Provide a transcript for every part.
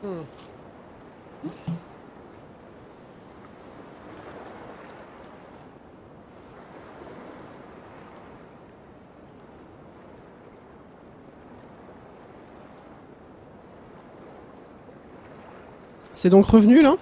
Hmm. C'est donc revenu là?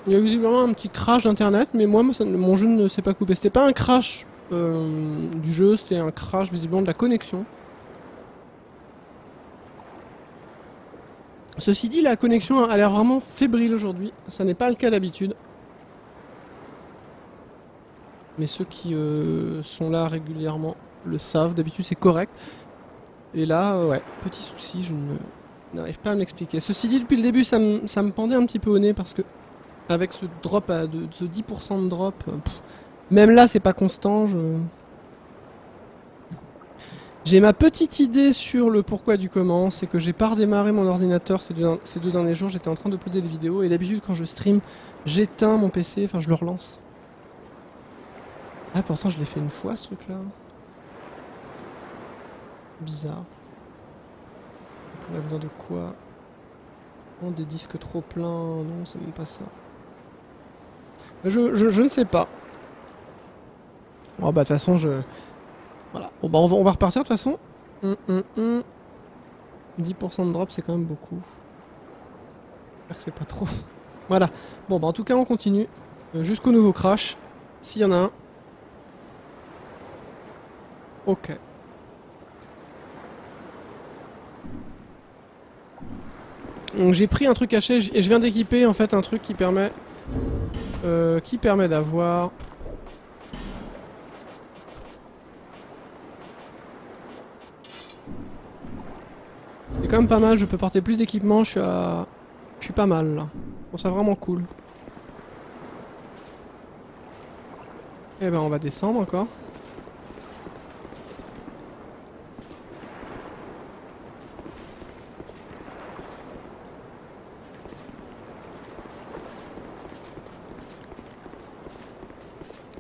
Il y a visiblement un petit crash d'internet, mais moi mon jeu ne s'est pas coupé. C'était pas un crash du jeu, c'était un crash visiblement de la connexion. Ceci dit, la connexion a l'air vraiment fébrile aujourd'hui. Ça n'est pas le cas d'habitude. Mais ceux qui sont là régulièrement le savent. D'habitude c'est correct. Et là, ouais, petit souci, je n'arrive pas à me l'expliquer. Ceci dit, depuis le début, ça me pendait un petit peu au nez parce que avec ce drop, ce 10% de drop, même là c'est pas constant. J'ai ma petite idée sur le pourquoi du comment, c'est que j'ai pas redémarré mon ordinateur ces deux derniers jours, j'étais en train d'uploader des vidéos et d'habitude quand je stream, j'éteins mon PC, enfin je le relance. Ah pourtant je l'ai fait une fois ce truc là. Bizarre. On pourrait venir de quoi? Non, des disques trop pleins, non c'est même pas ça. Je ne sais pas. Oh bah de toute façon je... Voilà, bon, bah, on va repartir de toute façon. 10% de drop c'est quand même beaucoup. J'espère que c'est pas trop. Voilà. Bon bah en tout cas on continue. Jusqu'au nouveau crash. S'il y en a un. Ok. Donc j'ai pris un truc caché et je viens d'équiper en fait un truc qui permet d'avoir... C'est quand même pas mal, je peux porter plus d'équipement, je suis pas mal là. Bon c'est vraiment cool. Et ben on va descendre encore.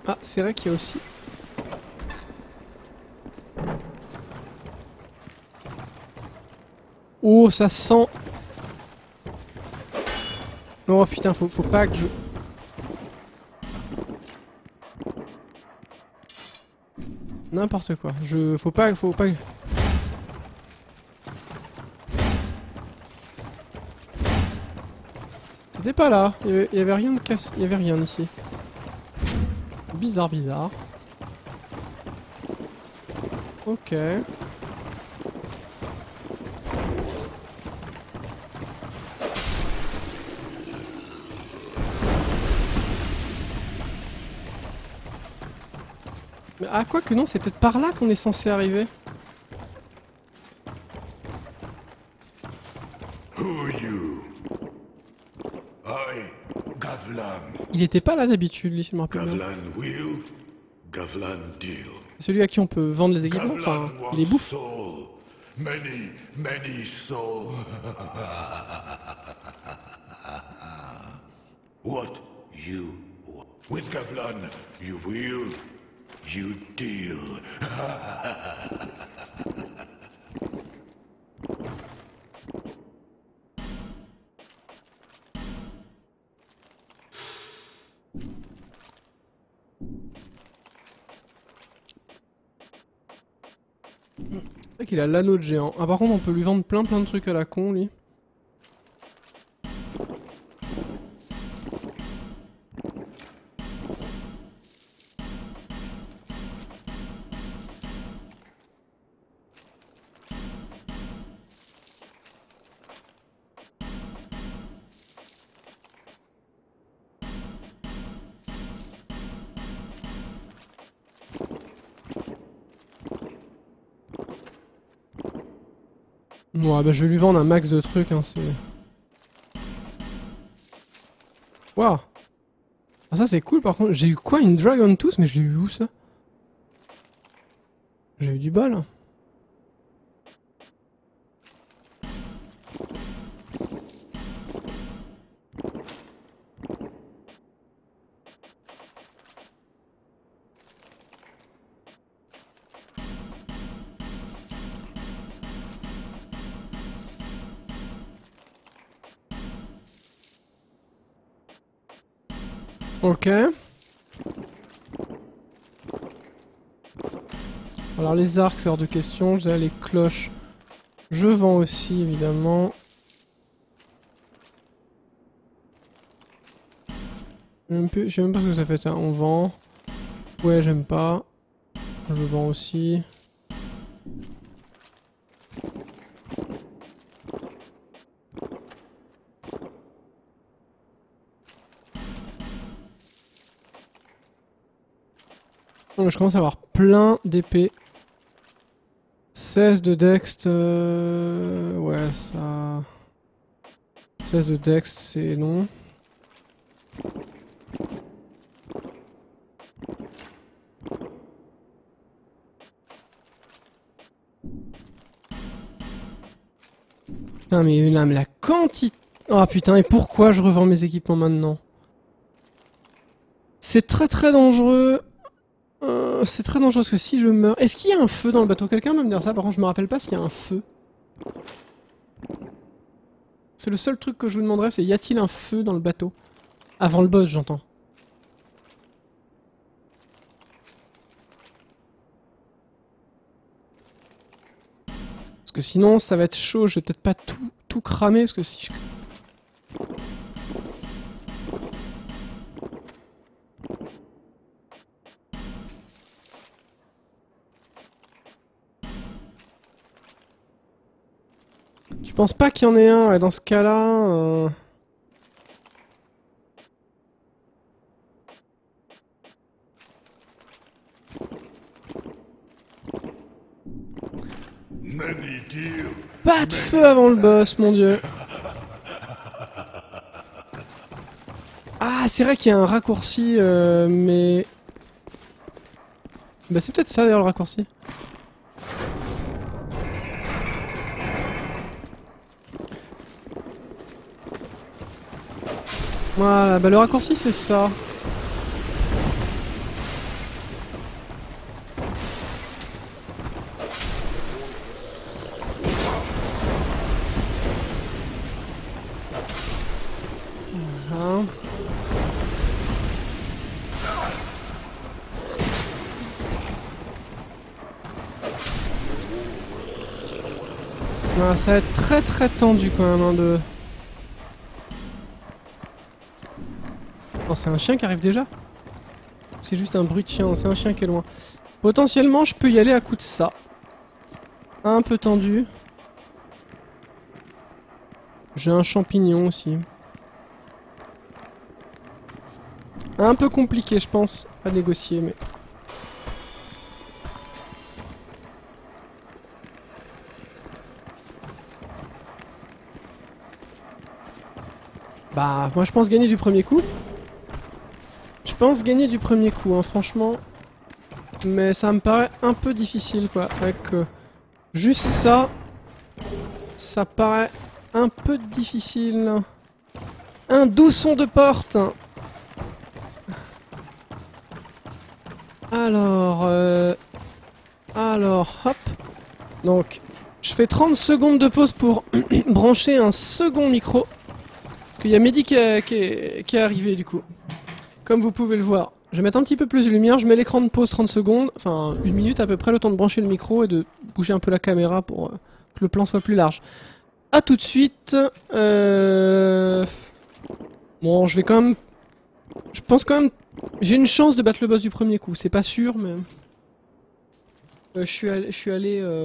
Ah c'est vrai qu'il y a aussi... Oh ça sent... Oh putain faut pas que je... N'importe quoi. Faut pas... C'était pas là. Il y avait rien de casse. Il y avait rien ici. Bizarre, bizarre. Ok. Mais ah quoi que non, c'est peut-être par là qu'on est censé arriver. Il était pas là d'habitude, lui, si je me rappelle bien. C'est celui à qui on peut vendre les équipements, enfin, il les bouffe. Many souls. What you want. With Gavlan, you will, you deal. C'est vrai qu'il a l'anneau de géant. Ah par contre on peut lui vendre plein de trucs à la con lui. Ouais bah je vais lui vendre un max de trucs hein, c'est... Waouh. Ah ça c'est cool par contre. J'ai eu quoi, une Dragon Tooth? Mais je l'ai eu où ça? J'ai eu du bol. Ok. Alors les arcs, c'est hors de question. J'ai les cloches. Je vends aussi, évidemment. Je sais même pas ce que ça fait, ça. On vend. Ouais, j'aime pas. Je vends aussi. Oh, je commence à avoir plein d'épées. 16 de dext. Ouais, ça... 16 de dext, c'est non. Putain, mais là, la quantité... Oh putain, et pourquoi je revends mes équipements maintenant? C'est très dangereux. C'est très dangereux parce que si je meurs... Est-ce qu'il y a un feu dans le bateau? Quelqu'un va me dire ça, par contre je me rappelle pas s'il y a un feu. C'est le seul truc que je vous demanderais, c'est y a-t-il un feu dans le bateau? Avant le boss, j'entends. Parce que sinon ça va être chaud, je vais peut-être pas tout cramer parce que si je... Tu penses pas qu'il y en ait un dans ce cas-là Pas de feu avant le boss, mon dieu. Ah, c'est vrai qu'il y a un raccourci, mais... Bah c'est peut-être ça d'ailleurs le raccourci. Voilà, bah le raccourci c'est ça. Voilà. Ah, ça va être très tendu quand même hein, de... Oh, c'est un chien qui arrive déjà? C'est juste un bruit de chien, c'est un chien qui est loin. Potentiellement, je peux y aller à coup de ça. Un peu tendu. J'ai un champignon aussi. Un peu compliqué, je pense, à négocier, mais... Bah, moi je pense gagner du premier coup. Je pense gagner du premier coup, hein, franchement. Mais ça me paraît un peu difficile, quoi. Avec juste ça, ça paraît un peu difficile. Un dousson de porte. Alors, hop. Donc, je fais 30 secondes de pause pour brancher un second micro. Parce qu'il y a Mehdi qui est arrivé, du coup. Comme vous pouvez le voir. Je vais mettre un petit peu plus de lumière, je mets l'écran de pause 30 secondes, enfin 1 minute à peu près, le temps de brancher le micro et de bouger un peu la caméra pour que le plan soit plus large. A tout de suite. Bon, je vais quand même... Je pense quand même... J'ai une chance de battre le boss du premier coup, c'est pas sûr, mais... je suis allé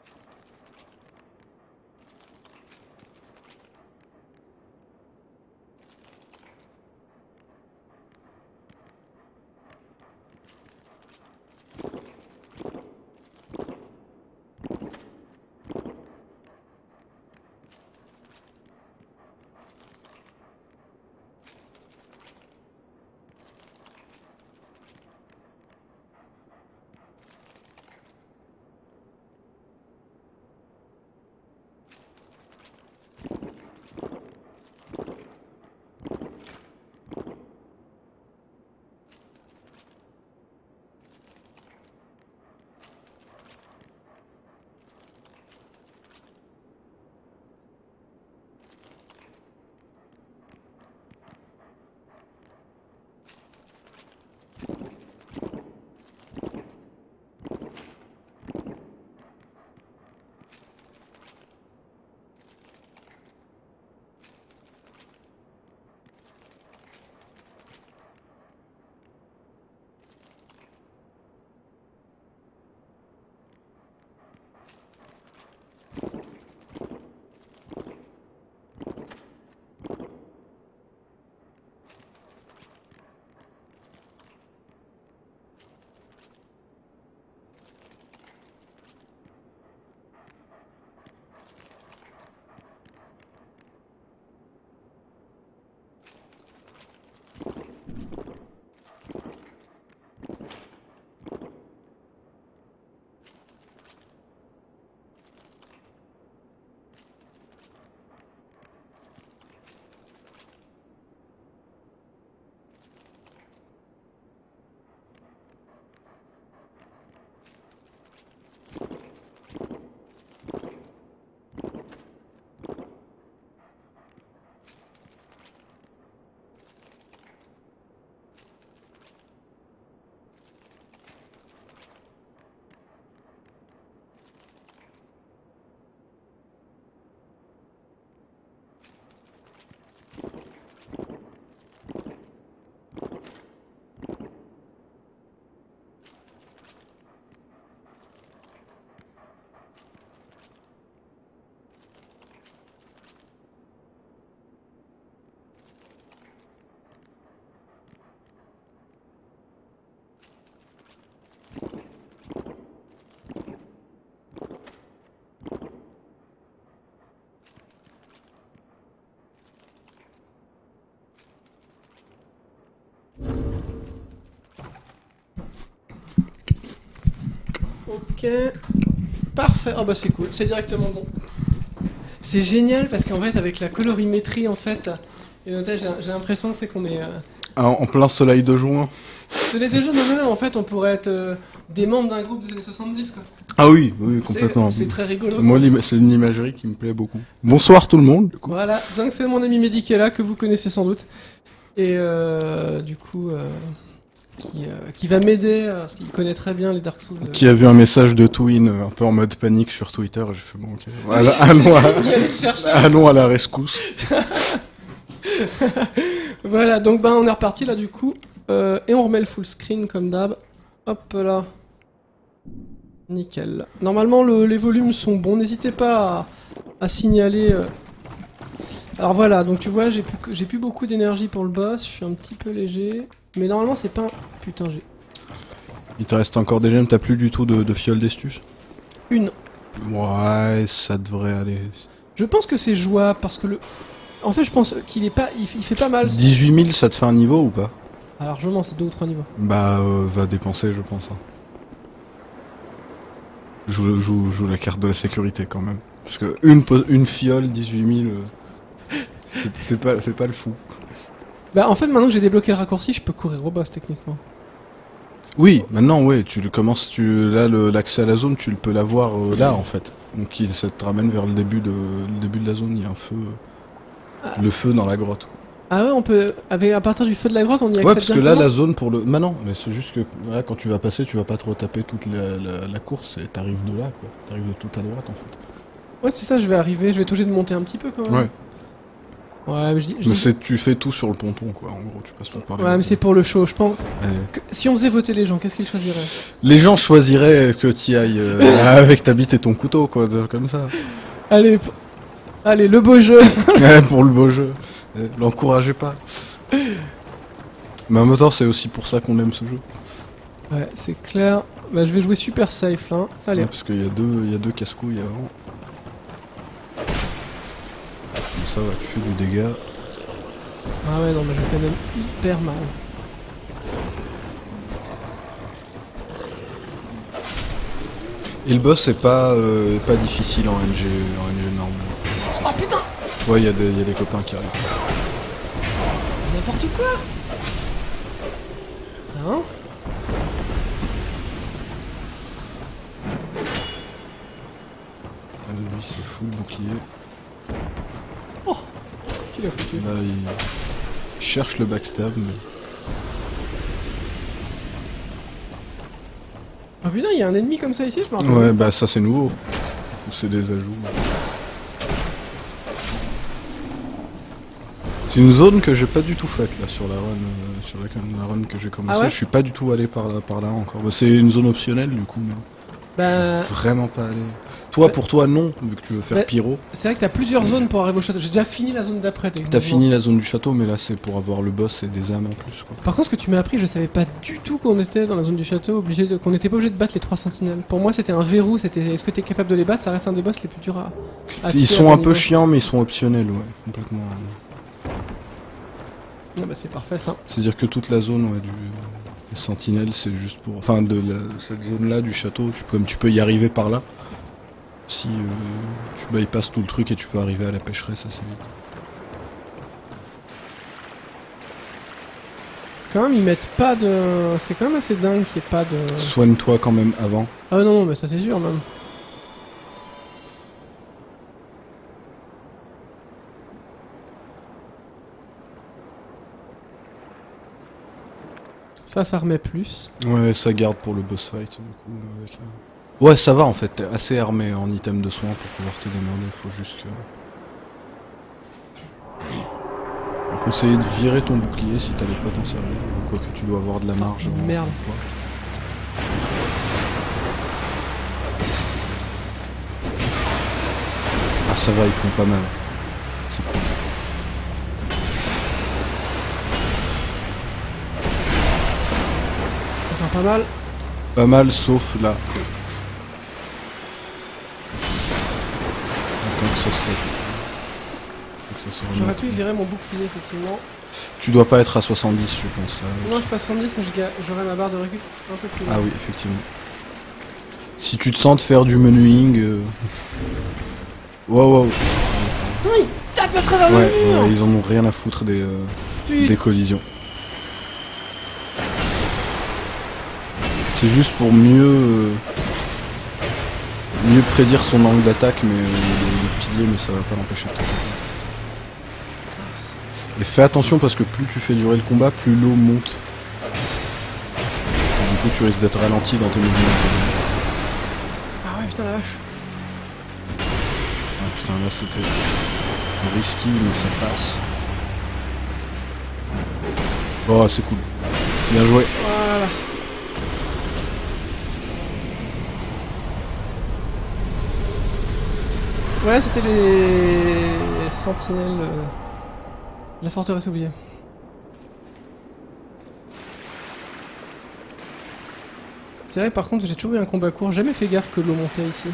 Ok. Parfait. Oh bah c'est cool, c'est directement bon. C'est génial parce qu'en fait avec la colorimétrie en fait, et notamment, j'ai l'impression que c'est qu'on est... En plein soleil de juin. C'est les deux jeux de même, en fait on pourrait être des membres d'un groupe des années 70 quoi. Ah oui, oui, complètement. C'est très rigolo. Moi, c'est une imagerie qui me plaît beaucoup. Bonsoir tout le monde. Du coup. Voilà, donc c'est mon ami Mehdi qui est là, que vous connaissez sans doute. Et du coup, qui va m'aider, parce qu'il connaît très bien les Dark Souls. Qui a vu un message de Twin un peu en mode panique sur Twitter, j'ai fait bon, ok. Voilà, allons à la rescousse. Voilà, donc on est reparti là du coup. Et on remet le full screen comme d'hab. Hop là. Nickel. Normalement les volumes sont bons, n'hésitez pas à signaler. Alors voilà, donc tu vois, j'ai plus beaucoup d'énergie pour le boss, je suis un petit peu léger. Mais normalement c'est pas un... Putain, j'ai... Il te reste encore des gemmes, t'as plus du tout de fiole d'estus? Une. Ouais, ça devrait aller. Je pense que c'est jouable parce que le... En fait je pense qu'il est pas... Il fait pas mal. 18 000 ça te fait un niveau ou pas? Ah, largement, c'est 2 ou 3 niveaux. Bah, va dépenser je pense. Hein. Joue la carte de la sécurité quand même. Parce que une fiole, 18 000, fais pas le fou. Bah en fait maintenant que j'ai débloqué le raccourci, je peux courir au boss techniquement. Oui, maintenant ouais, tu le commences, là l'accès à la zone, tu peux l'avoir là en fait. Donc ça te ramène vers le début de la zone, il y a un feu, le feu dans la grotte. Quoi. Ah ouais, on peut, à partir du feu de la grotte, on y accède. Ouais, parce que là la zone pour le, bah non, mais c'est juste que voilà, quand tu vas passer, tu vas pas trop taper toute la course et t'arrives de là quoi, t'arrives de tout à droite en fait. Ouais c'est ça, je vais être obligé de monter un petit peu quand même. Ouais. Ouais, mais tu fais tout sur le ponton, quoi. En gros, tu passes pas par les. Ouais, mais c'est pour le show, je pense. Ouais. Que, si on faisait voter les gens, qu'est-ce qu'ils choisiraient? Les gens choisiraient que t'y ailles avec ta bite et ton couteau, quoi, comme ça. Allez, le beau jeu. Ouais, pour le beau jeu. L'encouragez pas. Mais en même temps, c'est aussi pour ça qu'on aime ce jeu. Ouais, c'est clair. Bah, je vais jouer super safe là. Allez. Ouais, parce qu'il y a deux casse-couilles avant. Comme ça, ouais, tu fais du dégât. Ah ouais, non, mais je fais même hyper mal. Et le boss est pas difficile en NG normal. Oh putain! Ouais, il y a des copains qui arrivent. N'importe quoi! Hein? Lui, c'est full bouclier. Oh! Qui l'a foutu? Là, il cherche le backstab, mais... Oh putain, il y a un ennemi comme ça ici, je me rappelle. Ouais, bah ça c'est nouveau. C'est des ajouts. C'est une zone que j'ai pas du tout faite là sur la run, que j'ai commencé. Ah ouais, je suis pas du tout allé par là encore. Bah, c'est une zone optionnelle du coup, mais bah... vraiment pas allé. Toi, pour toi, non, vu que tu veux faire pyro. C'est vrai que t'as plusieurs zones pour arriver au château. J'ai déjà fini la zone d'après. T'as fini la zone du château, mais là c'est pour avoir le boss et des âmes en plus. Quoi. Par contre, ce que tu m'as appris, je savais pas du tout qu'on était dans la zone du château, qu'on n'était pas obligé de battre les 3 sentinelles. Pour moi, c'était un verrou. C'était est-ce que t'es capable de les battre? Ça reste un des boss les plus durs à ils sont un peu chiants, mais ils sont optionnels, ouais, complètement. Ah bah c'est parfait ça. C'est-à-dire que toute la zone, ouais, des sentinelles, c'est juste pour. Enfin, cette zone-là du château, tu peux y arriver par là. Si tu bypasses tout le truc et tu peux arriver à la pêcheresse assez vite. Quand même, ils mettent pas de... C'est quand même assez dingue qu'il n'y ait pas de... Soigne-toi quand même avant. Ah non, mais ça c'est sûr même. Ça remet plus. Ouais, ça garde pour le boss fight, du coup. Ouais, ça va en fait, t'es assez armé en item de soin pour pouvoir te démerder, faut juste que... Donc conseiller de virer ton bouclier si t'as les potes en servir, quoi que tu dois avoir de la marge. Merde. Toi. Ah ça va, ils font pas mal. C'est cool. Pas mal. Pas mal, sauf là. Attends que ça soit... J'aurais pu virer mon bouclier, effectivement. Tu dois pas être à 70, je pense. Non, je suis pas 70, mais j'aurais ma barre de récup un peu plus loin. Ah oui, effectivement. Si tu te sens de faire du menuing... Wow, wow. Non, il tape à travers Ouais, le mur. ouais, ils en ont rien à foutre des collisions. C'est juste pour mieux prédire son angle d'attaque, mais le pilier, mais ça va pas l'empêcher de taper. Et fais attention parce que plus tu fais durer le combat, plus l'eau monte. Et du coup, tu risques d'être ralenti dans tes mouvements. Ah ouais, putain la vache. Ah putain, là c'était risky, mais ça passe. Oh, c'est cool. Bien joué. Voilà. Ouais, c'était les sentinelles de la forteresse oubliée. C'est vrai, par contre, j'ai toujours eu un combat court, jamais fait gaffe que l'eau montait ici.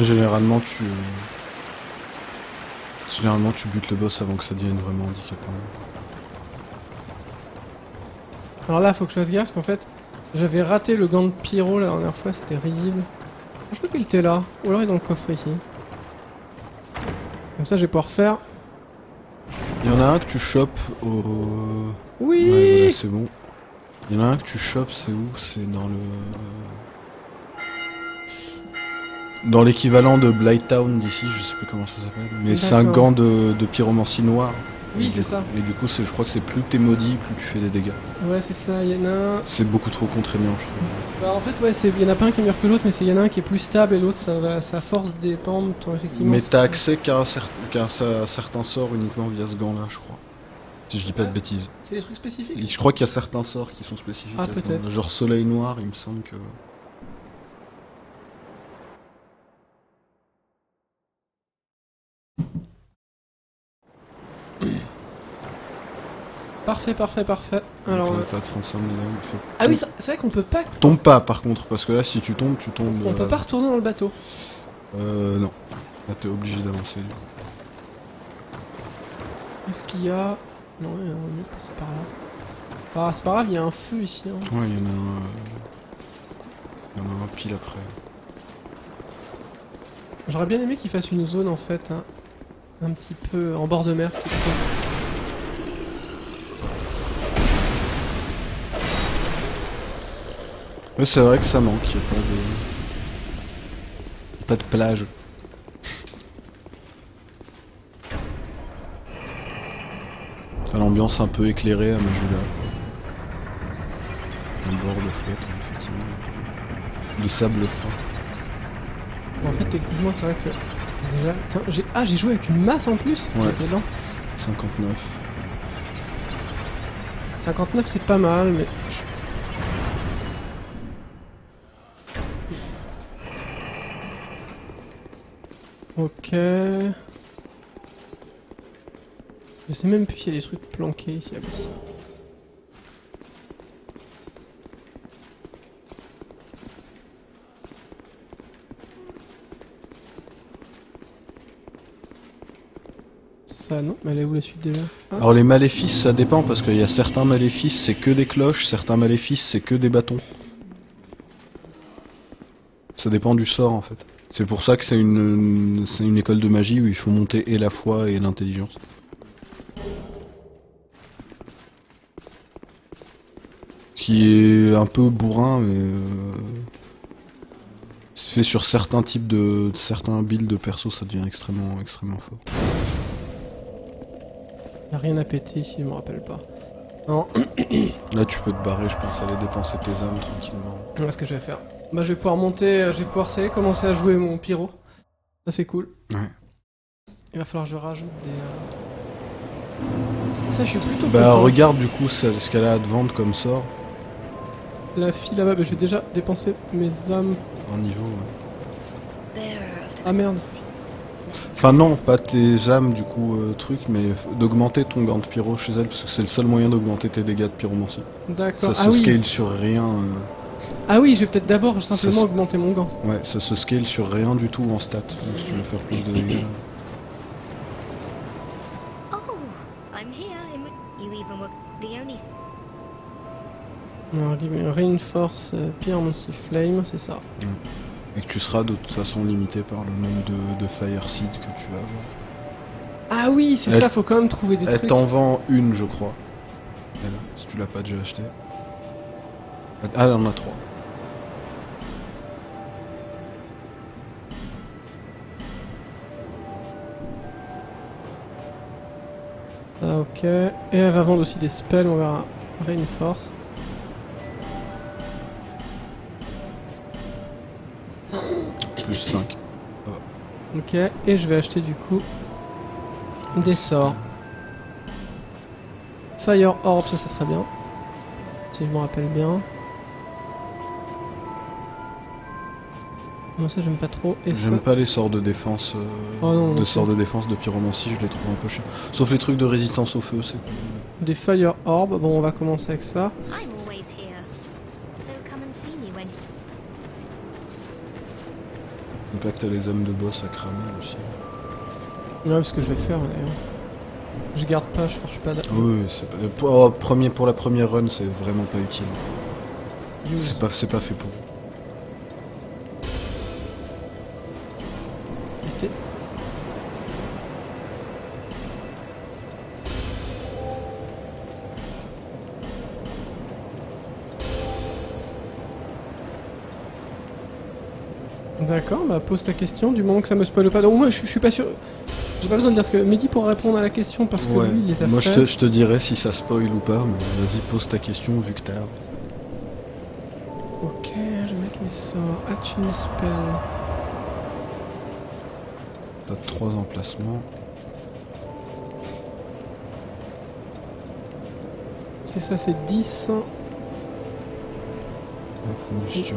Généralement, tu butes le boss avant que ça devienne vraiment handicapant. Alors là, faut que je fasse gaffe parce qu'en fait, j'avais raté le gant de pyro la dernière fois, c'était risible. Je crois qu'il était là, ou alors il est dans le coffre ici. Comme ça, je vais pouvoir faire. Il y en a un que tu chopes au... Oui. Ouais, voilà, c'est bon. Il y en a un que tu chopes, c'est où? C'est dans le... Dans l'équivalent de Blighttown d'ici, je sais plus comment ça s'appelle. Mais c'est un gant de pyromancie noire. Oui, c'est ça. Et du coup, je crois que c'est plus t'es maudit, plus tu fais des dégâts. Ouais, c'est ça, il y en a un... C'est beaucoup trop contraignant, je trouve. Bah en fait, ouais, il y en a pas un qui est meilleur que l'autre, mais il y en a un qui est plus stable et l'autre, ça force dépendre, toi, effectivement. Mais t'as accès qu'à un certain sort uniquement via ce gant-là, je crois. Si je dis pas de bêtises. C'est des trucs spécifiques? Je crois qu'il y a certains sorts qui sont spécifiques. Ah, à ce peut-être. gant-là. Genre soleil noir, il me semble que... Parfait. Alors, Donc là, t'as 35 millions. ah oui, c'est vrai qu'on peut pas... Tombe pas par contre, parce que là si tu tombes, tu tombes... On peut pas retourner dans le bateau. Non. Là t'es obligé d'avancer. Est-ce qu'il y a... Non, il y a un mieux de passer par là. Ah, c'est pas grave, il y a un feu ici. Hein. Ouais, il y en a un... Il y en a un pile après. J'aurais bien aimé qu'il fasse une zone en fait, hein, un petit peu en bord de mer. Ouais, c'est vrai que ça manque, il n'y a pas de plage. T'as l'ambiance un peu éclairée à Majula. Un bord de flotte, effectivement. De sable fin. Bon, en fait, techniquement, c'est vrai que... Déjà... j'ai joué avec une masse en plus. Ouais. J'étais lent. 59. 59, c'est pas mal, mais... Ok... Je sais même plus s'il y a des trucs planqués ici aussi. Ça non, mais elle est où la suite déjà? Ah. Alors les maléfices ça dépend parce qu'il y a certains maléfices c'est que des cloches, certains maléfices c'est que des bâtons. Ça dépend du sort en fait. C'est pour ça que c'est une école de magie où il faut monter et la foi et l'intelligence. Qui est un peu bourrin mais fait sur certains types de certains builds de perso ça devient extrêmement fort. Y'a rien à péter ici, je me rappelle pas. Non. Là tu peux te barrer je pense aller dépenser tes âmes tranquillement. Voilà ce que je vais faire. Bah je vais pouvoir monter, je vais pouvoir commencer à jouer mon pyro. Ça c'est cool. Ouais. Il va falloir que je rajoute des... Ça je suis plutôt Bah content. regarde du coup ce qu'elle a à te vendre comme sort. La fille là-bas, bah, je vais déjà dépenser mes âmes. En niveau, ouais. Ah merde. Enfin non, pas tes âmes du coup truc, mais d'augmenter ton gant de pyro chez elle, parce que c'est le seul moyen d'augmenter tes dégâts de pyromancie. D'accord. Ça se scale sur rien. Ah oui, je vais peut-être d'abord simplement Ça augmenter mon gant. Ouais, ça se scale sur rien du tout en stats, donc si tu veux faire plus de dégâts. Oh, I'm here. You even were the only. Reinforce Pyromancy Flame, c'est ça. Et que tu seras de toute façon limité par le nombre de Fire Seed que tu vas avoir. Ah oui, c'est ça, faut quand même trouver des Elle trucs. t'en vend une, je crois. Elle, si tu l'as pas déjà acheté. Ah, elle en a 3. Ah, ok. Et elle va vendre aussi des spells, on verra. Reinforce. Plus 5. Ok, et je vais acheter du coup des sorts. Fire Orb, ça c'est très bien. Si je me rappelle bien. Non, ça j'aime pas trop. Et ça... J'aime pas les sorts de défense. Oh non, non, sorts de défense de pyromancie, je les trouve un peu chiants. Sauf les trucs de résistance au feu, c'est cool. Des Fire Orb, bon on va commencer avec ça. I'm always here. So come and see me when N'oublie pas que t'as les hommes de boss à cramer aussi. Ouais, ce que je vais faire d'ailleurs. Je garde pas, je forge pas. Oui, c'est pas... pour la première run, c'est vraiment pas utile. C'est pas fait pour. Ok. D'accord, bah pose ta question, du moment que ça me spoile pas. Donc moi je suis pas sûr. J'ai pas besoin de dire ce que Mehdi pourra répondre à la question parce que Ouais. lui il les a Moi fait. je te dirai si ça spoil ou pas, mais vas-y pose ta question vu que t'as. Ok, je vais mettre les sorts. Attune spell. T'as 3 emplacements. C'est ça, c'est 10. La combustion.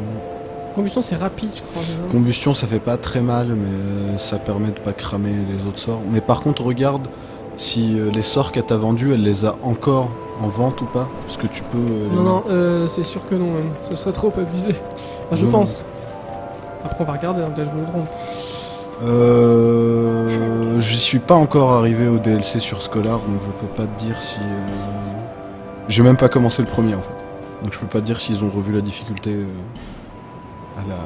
Combustion c'est rapide je crois. déjà. Combustion ça fait pas très mal, mais ça permet de pas cramer les autres sorts. Mais par contre regarde si les sorts qu'elle t'a vendus, elle les a encore en vente ou pas. Parce que tu peux... les Non, mettre. non, c'est sûr que non même. Ce serait trop abusé. Enfin, je Non. pense. Après on va regarder, hein, peut-être je me trompe. J'y suis pas encore arrivé au DLC sur Scholar, donc je peux pas te dire si... J'ai même pas commencé le premier en fait. Donc je peux pas te dire s'ils ont revu la difficulté à la...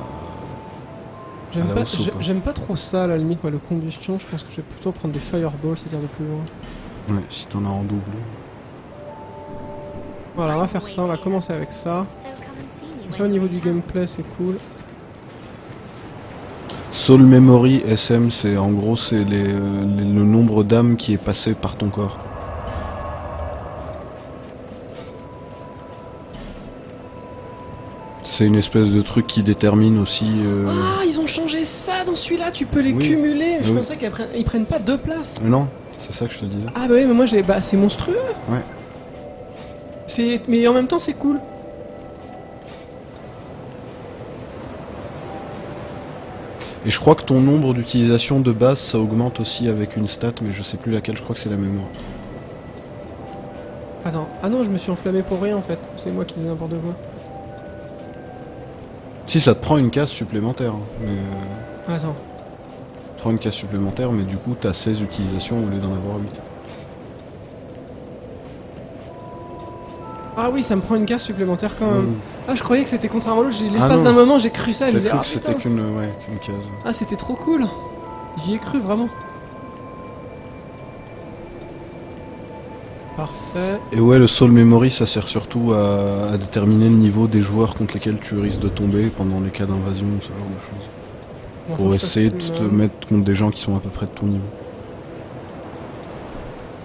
J'aime la pas, hausse ou pas. j'aime pas trop ça à la limite, moi le combustion, je pense que je vais plutôt prendre des fireballs, c'est-à-dire de plus loin. Ouais, si t'en as en double. Voilà, on va faire ça, on va commencer avec ça. so come and see me Comme ça au when niveau you're du in town. gameplay c'est cool. Soul Memory SM, c'est en gros c'est le nombre d'âmes qui est passé par ton corps. C'est une espèce de truc qui détermine aussi... Ah, ils ont changé ça dans celui-là, tu peux les Oui. cumuler. Je Oui. pensais qu'ils prennent pas deux places. Non, c'est ça que je te disais. Ah bah oui, mais moi j'ai... Bah c'est monstrueux. Ouais. Mais en même temps c'est cool. Et je crois que ton nombre d'utilisations de base, ça augmente aussi avec une stat, mais je sais plus laquelle, je crois que c'est la mémoire. Attends, ah non, je me suis enflammé pour rien en fait. C'est moi qui dis n'importe quoi. Si, ça te prend une case supplémentaire, hein, mais... Attends. Ça te prend une case supplémentaire, mais du coup, t'as 16 utilisations au lieu d'en avoir 8. Ah oui, ça me prend une case supplémentaire quand même. Mmh. Ah, je croyais que c'était contrairement à l'autre. Ah L'espace non. d'un moment, j'ai cru ça. Je T'as disais, cru ah que c'était putain. qu'une case. Ah, c'était trop cool. J'y ai cru vraiment. Parfait. Et ouais, le Soul Memory, ça sert surtout à déterminer le niveau des joueurs contre lesquels tu risques de tomber pendant les cas d'invasion, ce genre de choses. Bon, Pour faut que je essayer de fasse te une, mettre contre des gens qui sont à peu près de ton niveau.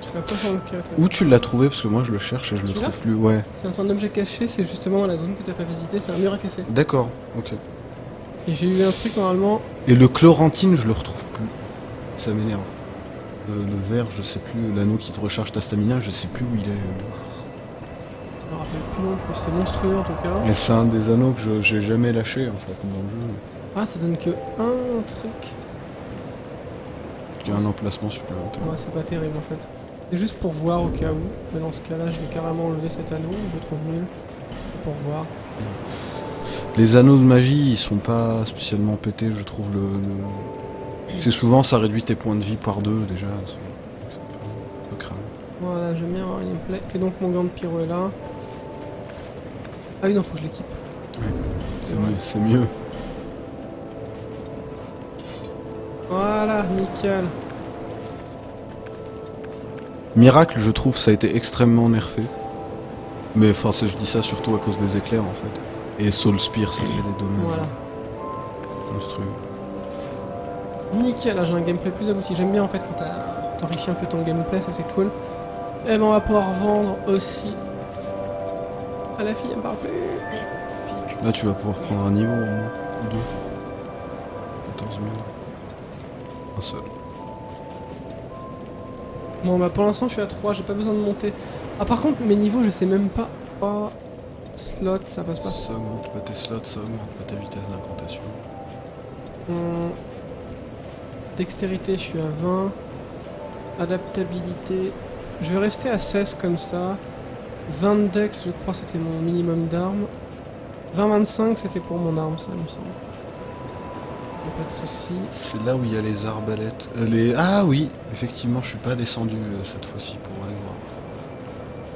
Je serai à 64. Où tu l'as trouvé? Parce que moi je le cherche et je le Celui-là trouve plus. Ouais. C'est un objet caché, c'est justement la zone que t'as pas visité, c'est un mur à casser. D'accord, ok. Et j'ai eu un truc normalement. Et le chlorantine, je le retrouve plus. Ça m'énerve. Le vert, je sais plus. L'anneau qui te recharge ta stamina, je sais plus où il est. Je me rappelle plus non plus, c'est monstrueux en tout cas. Et c'est un des anneaux que j'ai jamais lâché en fait dans le jeu. Ah, ça donne que un truc. Il y a un emplacement supplémentaire. Ouais, c'est pas terrible en fait. C'est juste pour voir au cas où. Mais dans ce cas-là, je vais carrément enlever cet anneau, je le trouve nul. Pour voir. Les anneaux de magie, ils sont pas spécialement pétés, je trouve. C'est souvent, ça réduit tes points de vie par 2 déjà. C'est un peu cramé. Voilà, j'aime bien avoir un gameplay. Et donc mon gant de pyro est là. Ah oui, non, faut que je l'équipe. C'est mieux, c'est mieux. Voilà, nickel. Miracle, je trouve, ça a été extrêmement nerfé. Mais enfin, je dis ça surtout à cause des éclairs en fait. Et Soul Spear, ça fait des dommages Voilà. monstrueux. Nickel, là j'ai un gameplay plus abouti. J'aime bien en fait quand t'enrichis un peu ton gameplay, ça c'est cool. Et ben on va pouvoir vendre aussi. Ah la fille elle me parle plus. Là, tu vas pouvoir prendre un niveau en moins. 2. 14 000. Un seul. Bon bah pour l'instant je suis à 3, j'ai pas besoin de monter. Ah par contre mes niveaux je sais même pas. Oh, slot ça passe pas. Ça augmente pas tes slots, ça augmente pas ta vitesse d'incantation. Dextérité je suis à 20. Adaptabilité. Je vais rester à 16 comme ça. 20 dex je crois c'était mon minimum d'armes. 20-25 c'était pour mon arme ça il me semble. Y'a pas de soucis. C'est là où il y a les arbalètes. Ah oui, effectivement, je suis pas descendu cette fois-ci pour aller voir.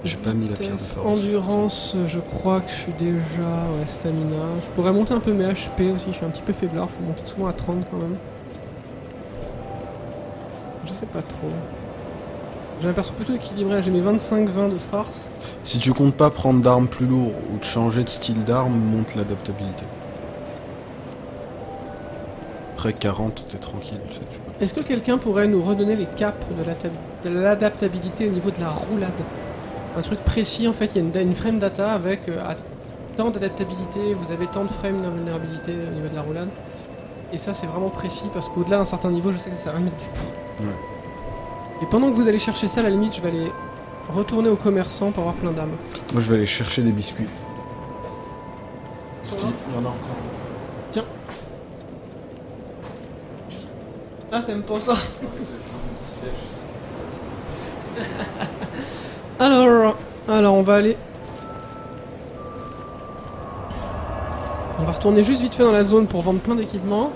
J'ai pas mis la pierre de Vitesse, force. endurance, je crois que je suis déjà... Ouais, stamina. Je pourrais monter un peu mes HP aussi, je suis un petit peu faiblard, faut monter souvent à 30 quand même. Je sais pas trop. J'ai un perso plutôt équilibré, j'ai mes 25-20 de farce. Si tu comptes pas prendre d'armes plus lourdes ou de changer de style d'arme, monte l'adaptabilité. Après 40, t'es tranquille, tu sais, tu peux. Est-ce que quelqu'un pourrait nous redonner les caps de l'adaptabilité au niveau de la roulade? Un truc précis en fait, il y a une frame data avec à tant d'adaptabilité, vous avez tant de frames d'invulnérabilité au niveau de la roulade. Et ça c'est vraiment précis parce qu'au-delà d'un certain niveau, je sais que ça va mettre des points. Ouais. Et pendant que vous allez chercher ça, à la limite, je vais aller retourner au commerçant pour avoir plein d'âmes. Moi, je vais aller chercher des biscuits. Ils sont Il là. y en a encore. Tiens. Ah, t'aimes pas ça? alors, on va aller... On va retourner juste vite fait dans la zone pour vendre plein d'équipements.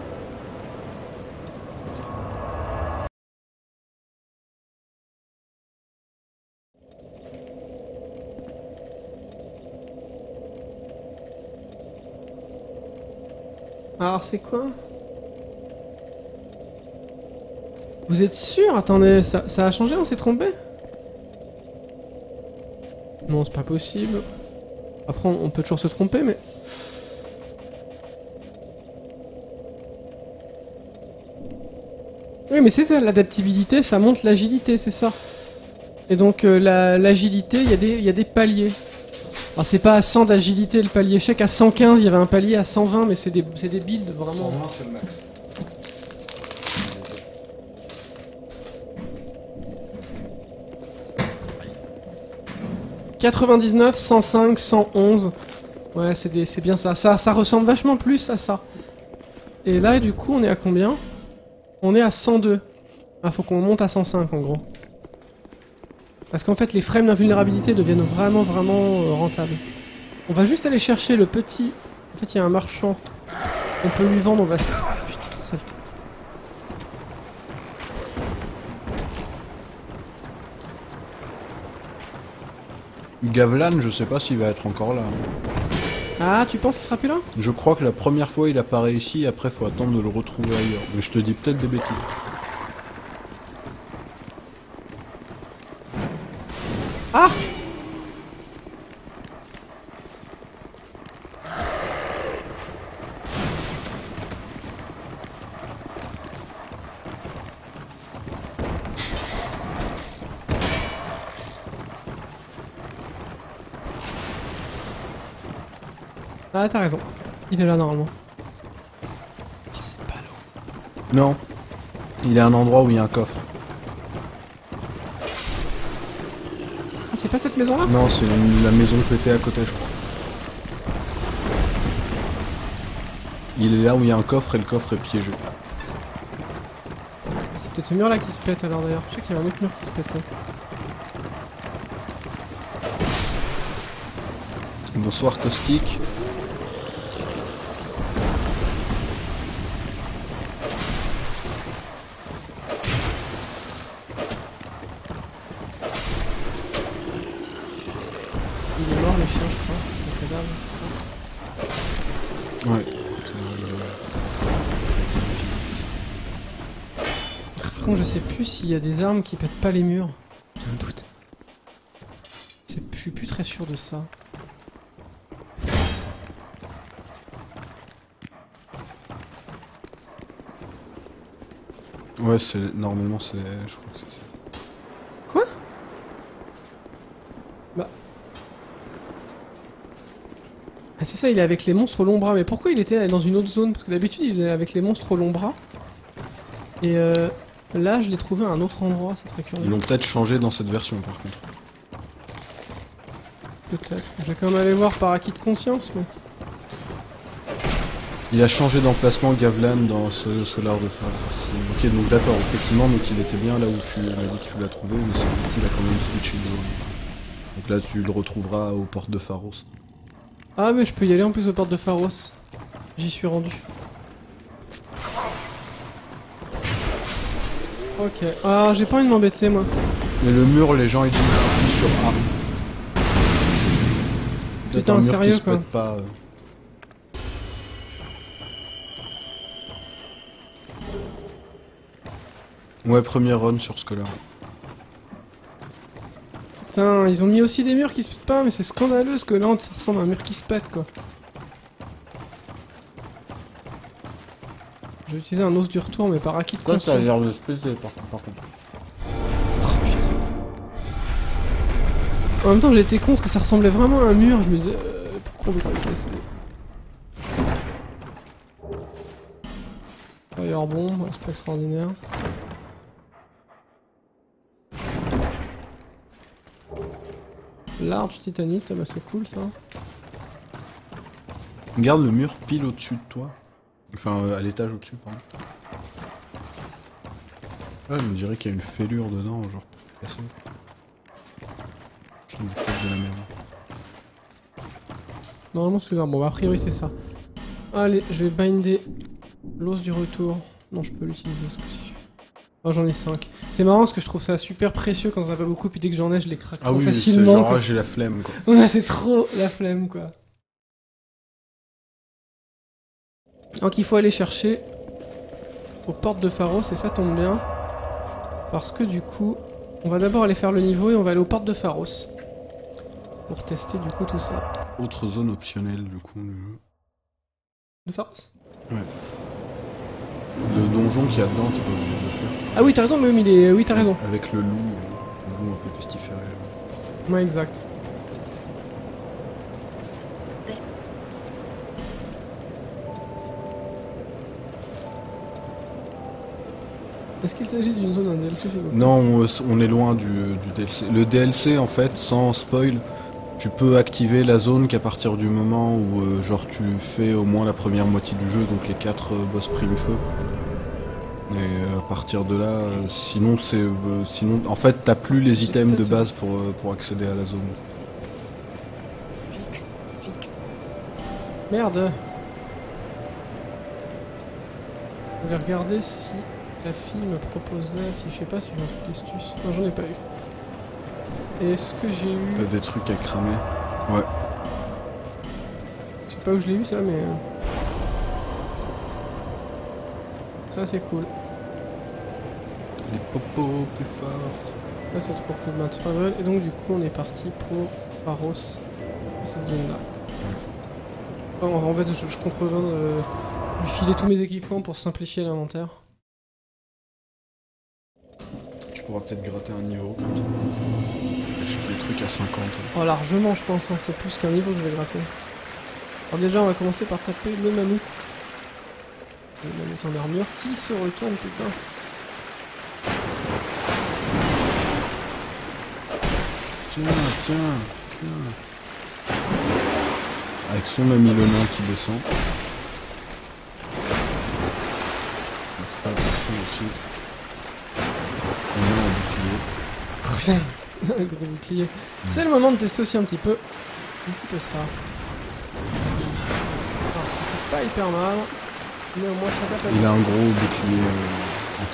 Alors c'est quoi? Vous êtes sûr? Attendez, ça a changé? On s'est trompé? Non, c'est pas possible. Après, on peut toujours se tromper, mais... Oui, mais c'est ça, l'adaptabilité, ça monte l'agilité, c'est ça. Et donc, l'agilité, il y a des paliers. Alors, c'est pas à 100 d'agilité le palier. Je sais qu'à 115, il y avait un palier à 120, mais c'est des builds vraiment... 120, c'est le max. 99, 105, 111. Ouais, c'est bien ça. Ça ressemble vachement plus à ça. Et là, du coup, on est à combien? On est à 102. Ah, faut qu'on monte à 105 en gros. Parce qu'en fait, les frames d'invulnérabilité deviennent vraiment rentables. On va juste aller chercher le petit... En fait, il y a un marchand. On peut lui vendre, on va... Putain, saleté. Gavlan, je sais pas s'il va être encore là. Ah, tu penses qu'il sera plus là? Je crois que la première fois il apparaît ici, après faut attendre de le retrouver ailleurs. Mais je te dis peut-être des bêtises. Ah! Ah, t'as raison. Il est là normalement. Oh, c'est pas l'eau. Non. Il est à un endroit où il y a un coffre. Ah, c'est pas cette maison-là? Non, c'est la maison pétée à côté, je crois. Il est là où il y a un coffre et le coffre est piégé. Ah, c'est peut-être ce mur-là qui se pète alors d'ailleurs. Je sais qu'il y a un autre mur qui se pète. Bonsoir Caustique. Il est mort le chien, je crois. C'est ça. cadavre, c'est ça? Ouais. Par contre, je sais plus s'il y a des armes qui pètent pas les murs. J'ai un doute. Je suis plus très sûr de ça. Ouais, c'est normalement c'est. Je crois que c'est ça. Quoi? Bah. Ah, c'est ça, il est avec les monstres au long bras. Mais pourquoi il était dans une autre zone? Parce que d'habitude, il est avec les monstres au long bras. Et là, je l'ai trouvé à un autre endroit, c'est très curieux. Ils l'ont peut-être changé dans cette version par contre. Peut-être. Je vais quand même aller voir par acquis de conscience, mais... Il a changé d'emplacement Gavlan dans ce Solar de Farcine. Ok, donc d'accord, effectivement, donc il était bien là où tu m'as dit que tu l'as trouvé, mais c'est juste qu'il a quand même switché de zone. Donc là, tu le retrouveras aux portes de Pharos. Ah, mais je peux y aller en plus aux portes de Pharos. J'y suis rendu. Ok. Ah, j'ai pas envie de m'embêter, moi. Et le mur, les gens ils disent appuie sur A. Peut-être Putain, un mur sérieux, qui se quoi. pète pas. Ouais, premier run sur ce que là. Putain, ils ont mis aussi des murs qui se pètent pas, mais c'est scandaleux ce que là, ça ressemble à un mur qui se pète, quoi. Je vais utiliser un os du retour, mais par acquis de Quoi, ça a conscience. l'air de se péter par contre. Oh putain. En même temps, j'ai été con parce que ça ressemblait vraiment à un mur. Je me disais, pourquoi on veut pas le casser? Fire bomb, ouais, c'est pas extraordinaire. Large titanite, ah bah c'est cool ça. Regarde le mur pile au-dessus de toi. Enfin, à l'étage au-dessus, pardon. Ah, je me dirais qu'il y a une fêlure dedans, genre pour passer. Je me dis peut-être de la merde. Normalement c'est là. Bon bah a priori c'est ça. Allez, je vais binder l'os du retour. Non, je peux l'utiliser ce coup-ci. Oh, j'en ai 5. C'est marrant parce que je trouve ça super précieux quand on en a pas beaucoup, puis dès que j'en ai, je les craque Ah trop oui, c'est facilement. genre, Quoi. ah, j'ai la flemme quoi. Ouais, c'est trop la flemme quoi. Donc il faut aller chercher aux portes de Pharos et ça tombe bien. Parce que du coup, on va d'abord aller faire le niveau et on va aller aux portes de Pharos. Pour tester du coup tout ça. Autre zone optionnelle du coup. De Pharos? Ouais. Le donjon qu'il y a dedans, t'es pas obligé de le faire. Ah oui, t'as raison, mais il est... Oui, t'as raison. Avec le loup un peu pestiféré. Ouais, exact. Est-ce qu'il s'agit d'une zone d'un DLC, c'est bon? Non, on est loin du DLC. Le DLC, en fait, sans spoil, tu peux activer la zone qu'à partir du moment où genre tu fais au moins la première moitié du jeu, donc les 4 boss prime feu. Et à partir de là, sinon sinon en fait t'as plus les items de base pour accéder à la zone. Merde. Je vais regarder si la fille me proposait, si je sais pas si j'ai un truc d'astuce. Non, j'en ai pas eu. Est-ce que j'ai eu... T'as des trucs à cramer. Ouais. Je sais pas où je l'ai eu ça, mais... Ça c'est cool. Les popos plus fortes. Là c'est trop cool, ben, travel. Et donc du coup on est parti pour Pharos, cette zone là. En fait je contrevins lui filer tous mes équipements pour simplifier l'inventaire. Tu pourras peut-être gratter un niveau comme ça. Acheter des trucs à 50. Oh largement je pense, hein. C'est plus qu'un niveau que je vais gratter. Alors déjà on va commencer par taper le mammouth. Le mammouth en armure qui se retourne putain. Tiens. Avec son ami le nain qui descend. Donc faire attention aussi. On est en bouclier. Putain, un gros bouclier. C'est le moment de tester aussi un petit peu ça. Alors ça fait pas hyper mal, mais au moins ça tape à Il a un 10. gros bouclier.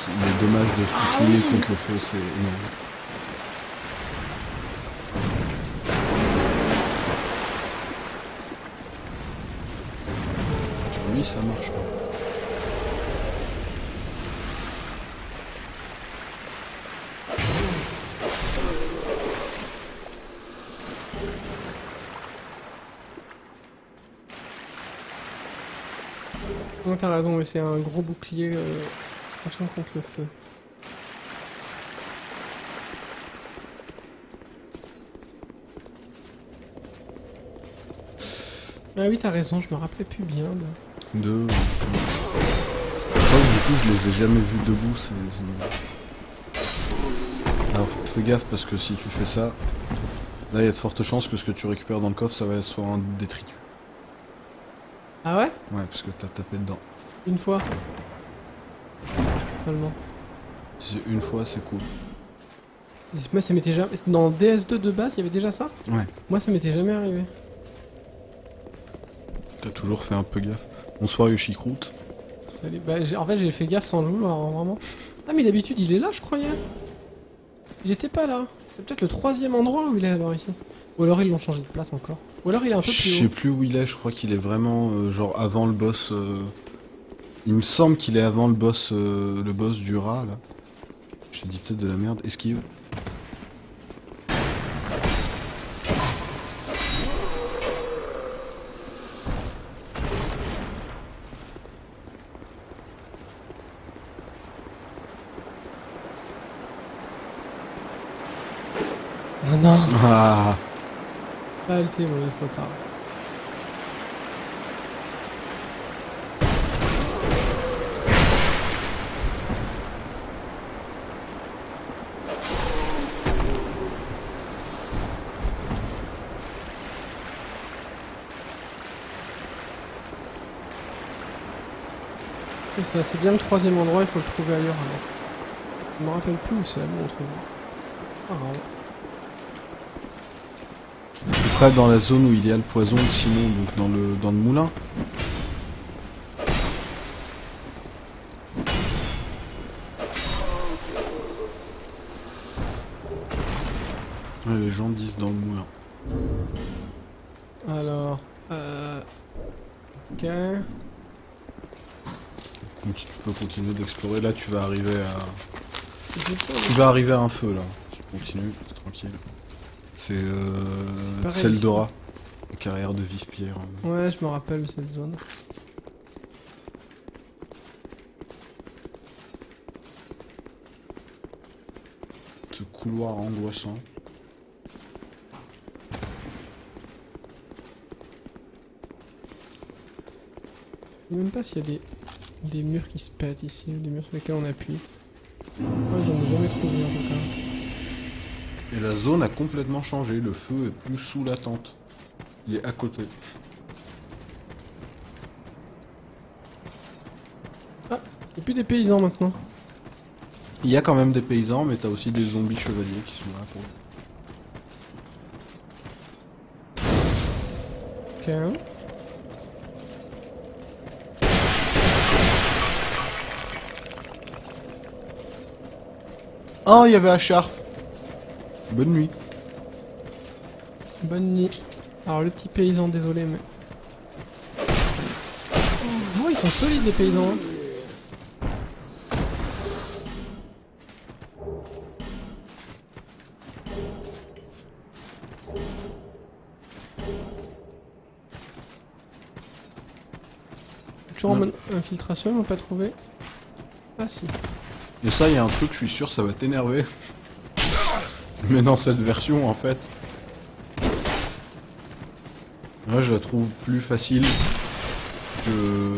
Les dommages de ce bouclier contre le feu, c'est énorme. Oui, ça marche. Quoi. Non, t'as raison, mais c'est un gros bouclier qui fonctionne contre le feu. Ah oui, t'as raison, je me rappelais plus bien. Je crois que du coup, je les ai jamais vus debout. Alors, fais gaffe parce que si tu fais ça, là, il y a de fortes chances que ce que tu récupères dans le coffre, ça va soit un détritus. Ah ouais? Ouais, parce que t'as tapé dedans. Une fois seulement. Si c'est une fois, c'est cool. Moi, ça m'était jamais... Dans DS2 de base, il y avait déjà ça? Ouais. Moi, ça m'était jamais arrivé. T'as toujours fait un peu gaffe. Bonsoir Yoshikroot. Salut. Bah, en fait, j'ai fait gaffe sans le vouloir, hein, vraiment. Ah, mais d'habitude, il est là, je croyais. Il était pas là. C'est peut-être le 3e endroit où il est alors ici. Ou alors ils l'ont changé de place encore. Ou alors il est un peu plus Je haut. sais plus où il est, je crois qu'il est vraiment genre avant le boss. Il me semble qu'il est avant le boss du rat là. Je te dis peut-être de la merde. Esquive. Oh non. Ah. Pas LT, bon, il est trop tard. C'est ça, c'est bien le 3e endroit, il faut le trouver ailleurs alors. Je me rappelle plus où c'est, mais on trouve. Pas grave. Pas dans la zone où il y a le poison, sinon donc dans le moulin. Ouais, les gens disent dans le moulin. Alors, ok. Donc tu peux continuer d'explorer. Là, tu vas arriver à un feu là. Tu continues, c'est tranquille. C'est pareil Celdora, carrière de vive pierre. Ouais, je me rappelle de cette zone. Ce couloir angoissant. Je sais même pas s'il y a des murs qui se pètent ici, des murs sur lesquels on appuie. Ouais, j'en ai jamais trouvé en tout cas. Et la zone a complètement changé. Le feu est plus sous la tente. Il est à côté. Ah, c'est plus des paysans maintenant. Il y a quand même des paysans, mais t'as aussi des zombies chevaliers qui sont là pour... Ok. Oh, il y avait Acharf. Bonne nuit. Bonne nuit. Alors le petit paysan, désolé mais... Oh, ils sont solides les paysans. Toujours en mode infiltration, ils m'ont pas trouvé. Ah si. Et ça, il y a un truc, je suis sûr, ça va t'énerver. Mais dans cette version, en fait... Moi, je la trouve plus facile que...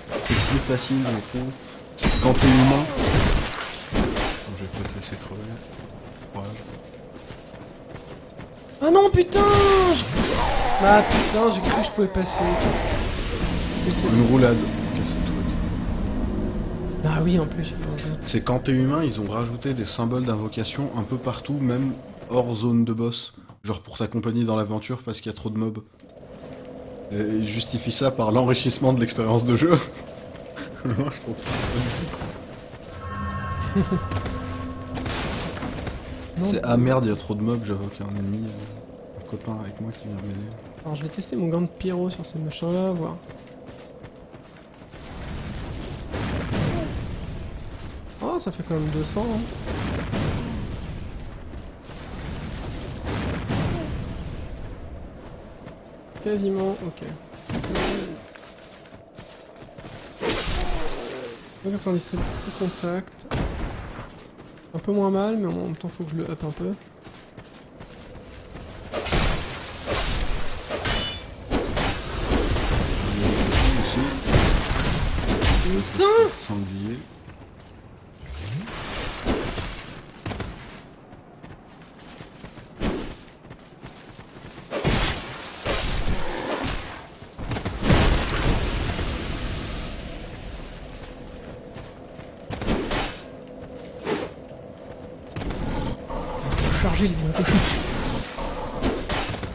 C'est plus facile, je trouve. Quand t'es humain... Je vais pas te laisser crever. Courage. Ah non putain Ah putain, j'ai cru que je pouvais passer. C'est Une roulade. Casse le truc. Ah oui, en plus, je pense. C'est quand t'es humain, ils ont rajouté des symboles d'invocation un peu partout, même hors zone de boss. Genre pour t'accompagner dans l'aventure parce qu'il y a trop de mobs. Et ils justifient ça par l'enrichissement de l'expérience de jeu. Moi, je trouve ça pas du tout. C'est ah merde, il y a trop de mobs, j'invoque un ennemi. copain avec moi qui vient m'aider. Alors je vais tester mon gant de pyro sur ces machins là, voir. Oh, ça fait quand même 200. Hein. Quasiment, ok. 97 de contact. Un peu moins mal, mais en même temps faut que je le up un peu. Putain! Sanglier. Charger les cochons.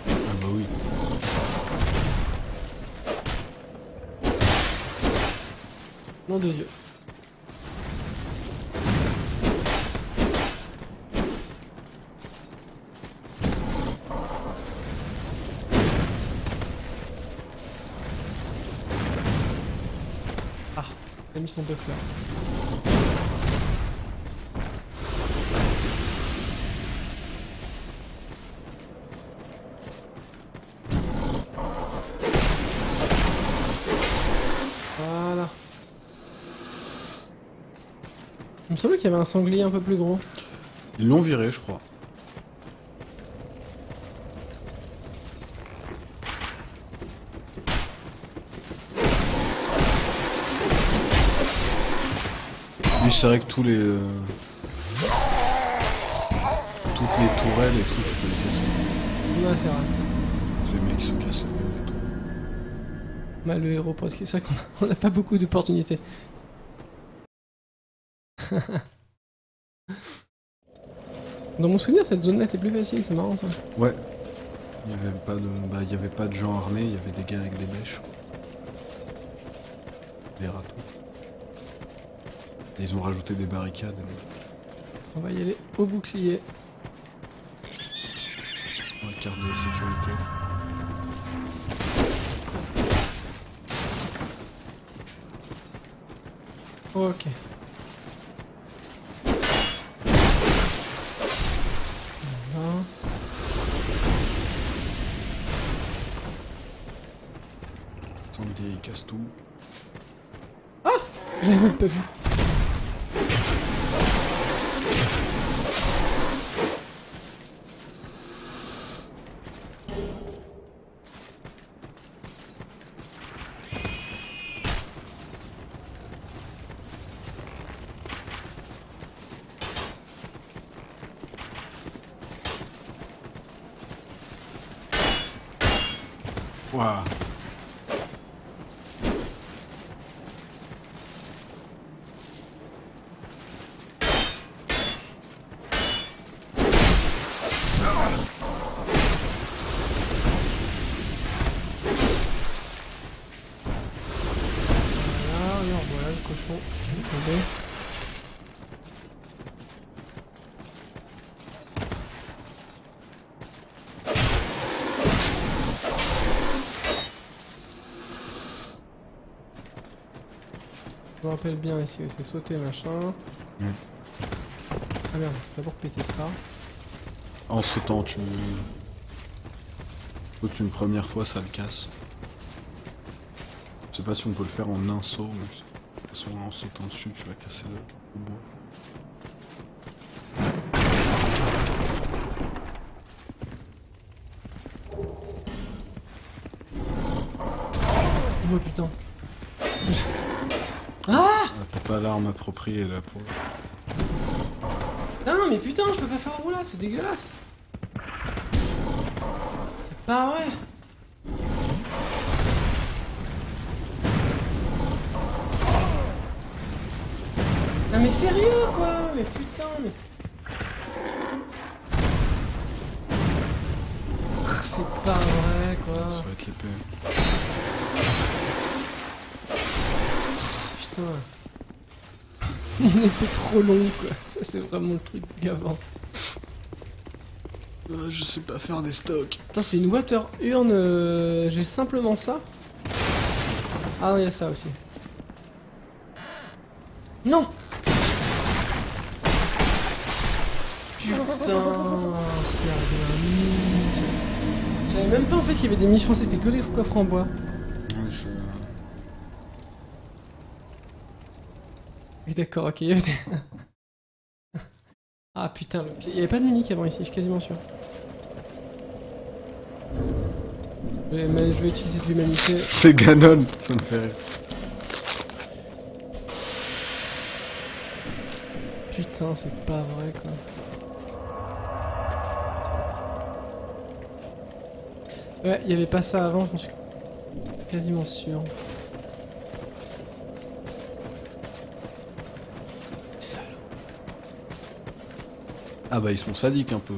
Ah bah oui. Nom de Dieu. Ah, il a mis son buff là. Voilà. Il me semblait qu'il y avait un sanglier un peu plus gros. Ils l'ont viré, je crois. Oui, c'est vrai que tous les... toutes les tourelles et tout, tu peux les casser. Ouais, c'est vrai. Les mecs se cassent la gueule et tout. Bah, le héros pote, c'est vrai qu'on n'a pas beaucoup d'opportunités. Dans mon souvenir, cette zone-là était plus facile, c'est marrant ça. Ouais. Il y avait pas de... Bah, il y avait pas de gens armés, il y avait des gars avec des bêches. Des râteaux. Et ils ont rajouté des barricades. On va y aller au bouclier. Dans la carte de sécurité. Ok. Voilà. Sanglier, il casse tout. Je l'avais même pas vu. Waouh. Voilà le cochon. Attendez. Je me rappelle bien ici, c'est sauter machin. Ah merde, d'abord péter ça. En sautant, tu... Saute une première fois, ça le casse. Je sais pas si on peut le faire en un saut, mais de toute façon, en sautant dessus, tu vas casser le bois. Oh putain. Ah! Ah, t'as pas l'arme appropriée là pour... Non mais putain, je peux pas faire en roulade, c'est dégueulasse. C'est pas vrai. Non mais sérieux quoi. Mais putain mais... C'est pas vrai quoi. Ça va être l'épée. Putain. On était trop long quoi. Ça c'est vraiment le truc gavant. Je sais pas faire des stocks. Putain, c'est une water urn. J'ai simplement ça. Ah non, il y a ça aussi. Non. Putain, sérieux. J'avais même pas en fait qu'il y avait des missions, c'était que les coffres en bois. Oui, d'accord, ok. Ah putain, il y avait pas de mimique avant ici, je suis quasiment sûr. Je vais utiliser de l'humanité. C'est Ganon, ça me fait rire. Putain, c'est pas vrai quoi. Ouais, il y avait pas ça avant, j'en suis quasiment sûr. Salaud. Ah bah ils sont sadiques un peu.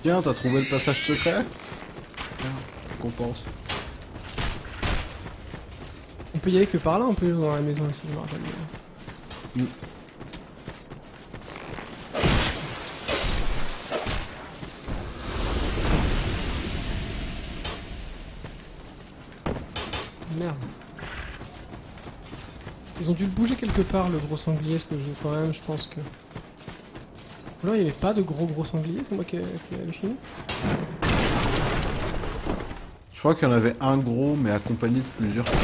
Tiens, t'as trouvé le passage secret? Tiens, récompense. On peut y aller que par là, on peut aller dans la maison aussi, je me rappelle bien. Merde. Ils ont dû le bouger quelque part, le gros sanglier, parce que quand même, je pense que... Ou là, il n'y avait pas de gros sanglier, c'est moi qui ai halluciné. Je crois qu'il y en avait un gros, mais accompagné de plusieurs petits.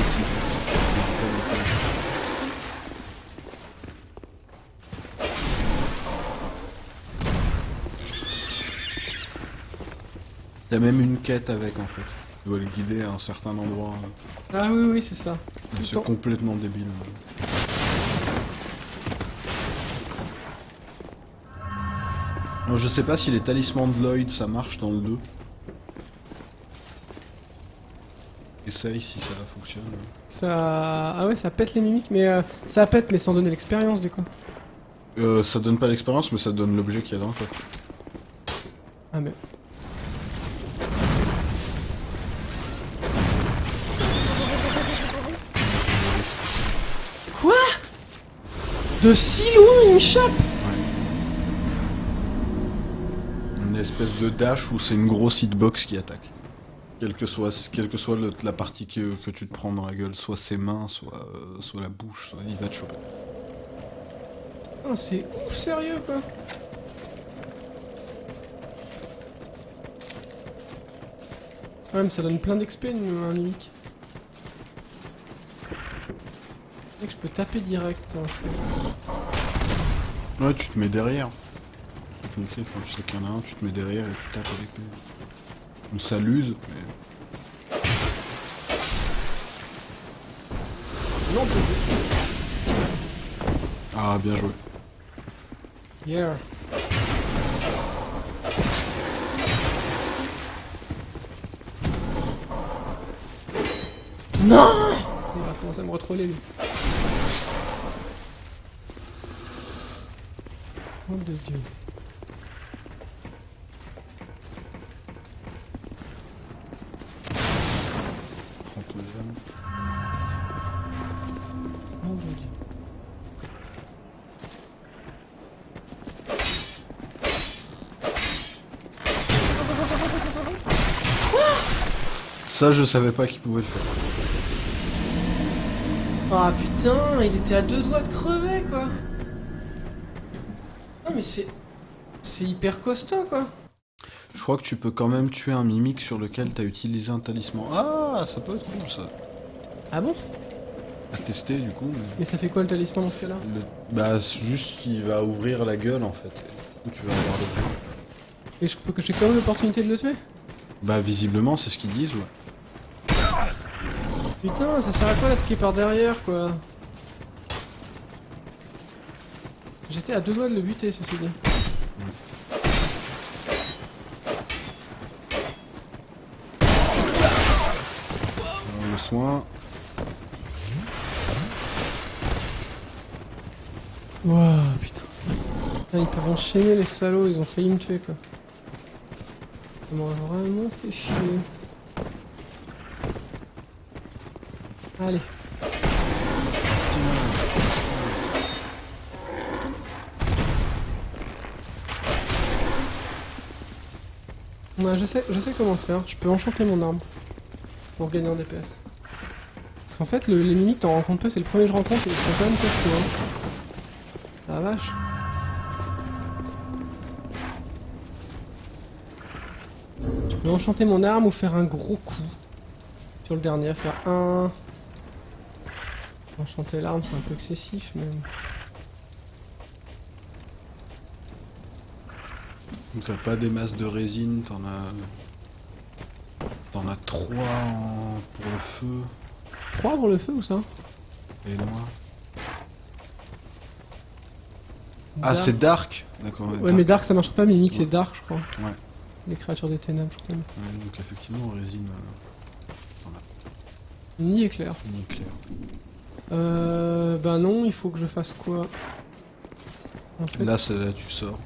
Il y a même une quête avec en fait. Tu dois le guider à un certain endroit. Ah oui, c'est ça. C'est complètement débile. Non, je sais pas si les talismans de Lloyd ça marche dans le 2. Essaye si ça fonctionne. Ça... Ah ouais, ça pète les mimiques, mais ça pète, mais sans donner l'expérience du coup. Ça donne pas l'expérience, mais ça donne l'objet qu'il y a dans le coffre. Ah mais... Quoi? De si loin une chope? Une espèce de dash où c'est une grosse hitbox qui attaque. Quelle que soit la partie que tu te prends dans la gueule, soit ses mains, soit la bouche, soit il va te choper. Ah, c'est ouf sérieux quoi. Ouais mais ça donne plein d'XP un mimique. Mec, je peux taper direct. Hein, ouais, tu te mets derrière. Comme ça, quand tu sais qu'il y en a un, tu te mets derrière et tu tapes avec lui. On s'alluse, mais... Non, Ah, bien joué. yeah. Non! Il va commencer à me retroller lui. Oh de Dieu. Prends ton âme. Oh de Dieu. Ça, je savais pas qu'il pouvait le faire. Ah putain, il était à deux doigts de crever quoi. Non mais c'est hyper costaud quoi. Je crois que tu peux quand même tuer un mimique sur lequel t'as utilisé un talisman. Ah, ça peut être cool ça. Ah bon? À tester du coup. Mais ça fait quoi le talisman dans ce cas-là? Bah, c'est juste qu'il va ouvrir la gueule en fait. Du coup, tu vas avoir le... Et j'ai quand même l'opportunité de le tuer? Bah, visiblement, c'est ce qu'ils disent, ouais. Putain, ça sert à quoi d'attaquer par derrière quoi? J'étais à deux doigts de le buter ceci dit. Le soin. Wouah putain. Ah, ils peuvent enchaîner les salauds, ils ont failli me tuer quoi. Ça m'aurait vraiment fait chier. Allez. Ouais, je sais comment faire. Je peux enchanter mon arme pour gagner en DPS. Parce qu'en fait, les mimiques, t'en rencontres pas, c'est le premier que je rencontre et ils sont quand même costauds. Hein. La vache. Je peux enchanter mon arme ou faire un gros coup. Sur le dernier, faire un... Enchanter l'arme, c'est un peu excessif, même. Donc t'as pas des masses de résine, t'en as 3 pour le feu. 3 pour le feu ou ça? Et noir. Ah, c'est Dark. D'accord. Ouais, mais Dark ça marche pas, Mimic c'est Ouais. Dark, je crois. Ouais. Les créatures des ténèbres, je crois. Ouais, donc effectivement, résine. Ni éclair. Ni clair. Bah non, il faut que je fasse quoi? En fait, Là, là, tu sors.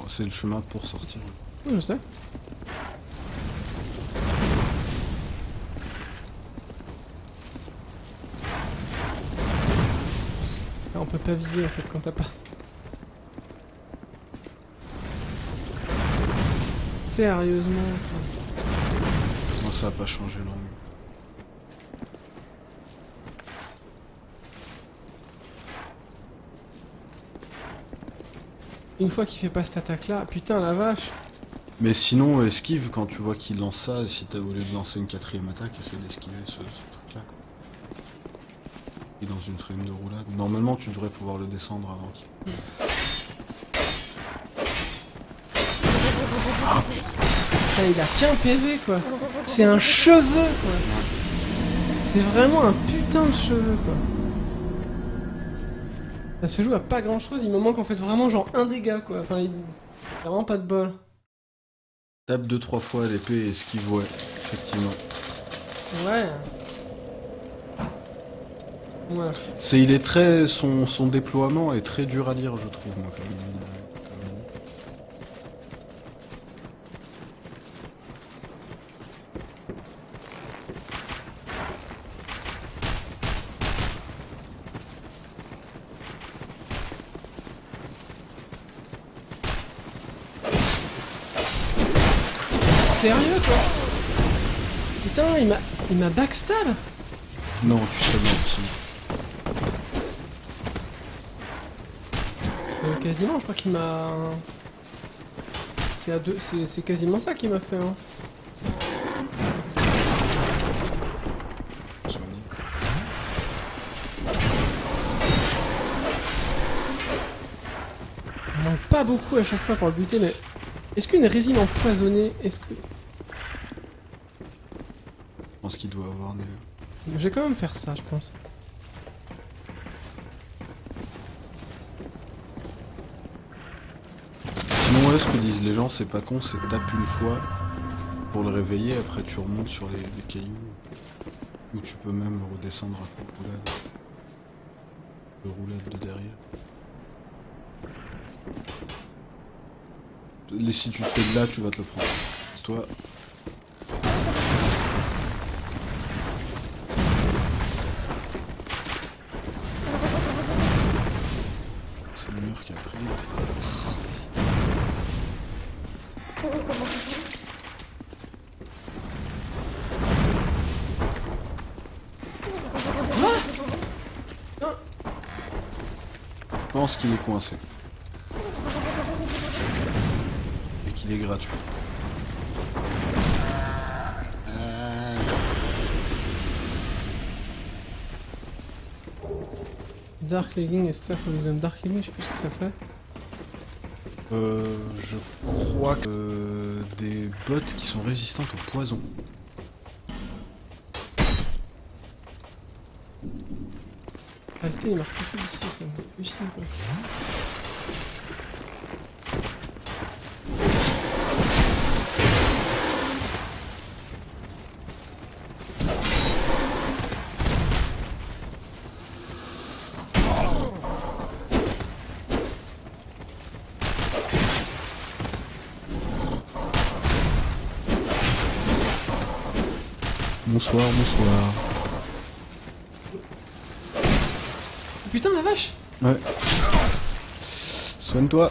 C'est le chemin pour sortir. oui, je sais. Ah, on peut pas viser en fait quand t'as pas. Sérieusement. Non, ça a pas changé l'angle. Une fois qu'il fait pas cette attaque là, putain la vache. Mais sinon, esquive quand tu vois qu'il lance ça, si t'as au lieu de lancer une 4ème attaque, essaie d'esquiver ce truc-là. Et dans une frame de roulade. Normalement, tu devrais pouvoir le descendre avant qu'il... Ah, il a qu'un PV quoi. C'est un cheveu quoi. C'est vraiment un putain de cheveu quoi. Ça se joue à pas grand chose, il me manque en fait vraiment genre un dégât quoi. Enfin, il a vraiment pas de bol. Tape 2-3 fois à l'épée et esquive, ouais, effectivement. Ouais. Ouais. Il est très... Son déploiement est très dur à lire, je trouve, moi, quand même. Sérieux quoi? Putain, il m'a backstab? Non, tu serais menti. Quasiment, je crois qu'il m'a... C'est à deux... C'est quasiment ça qu'il m'a fait hein. Il manque pas beaucoup à chaque fois pour le buter, mais... Est-ce qu'une résine empoisonnée, est-ce que... Je pense qu'il doit avoir des... Je vais quand même faire ça, je pense. Sinon, ouais, ce que disent les gens, c'est pas con, c'est tape une fois pour le réveiller, après tu remontes sur les cailloux. Ou tu peux même redescendre à coup de roulade. Le roulade de derrière. Si tu te fais de là, tu vas te le prendre. C'est toi. C'est le mur qui a pris. Je pense qu'il est coincé. Et qu'il est gratuit. Dark Legging et Stuff of Wisdom. Dark Legging, je sais plus ce que ça fait. Je crois que des bottes qui sont résistantes au poison. Alté, il marque tout ici, quoi. Ici, quoi. Bonsoir, bonsoir. Putain la vache! Ouais. Soigne-toi.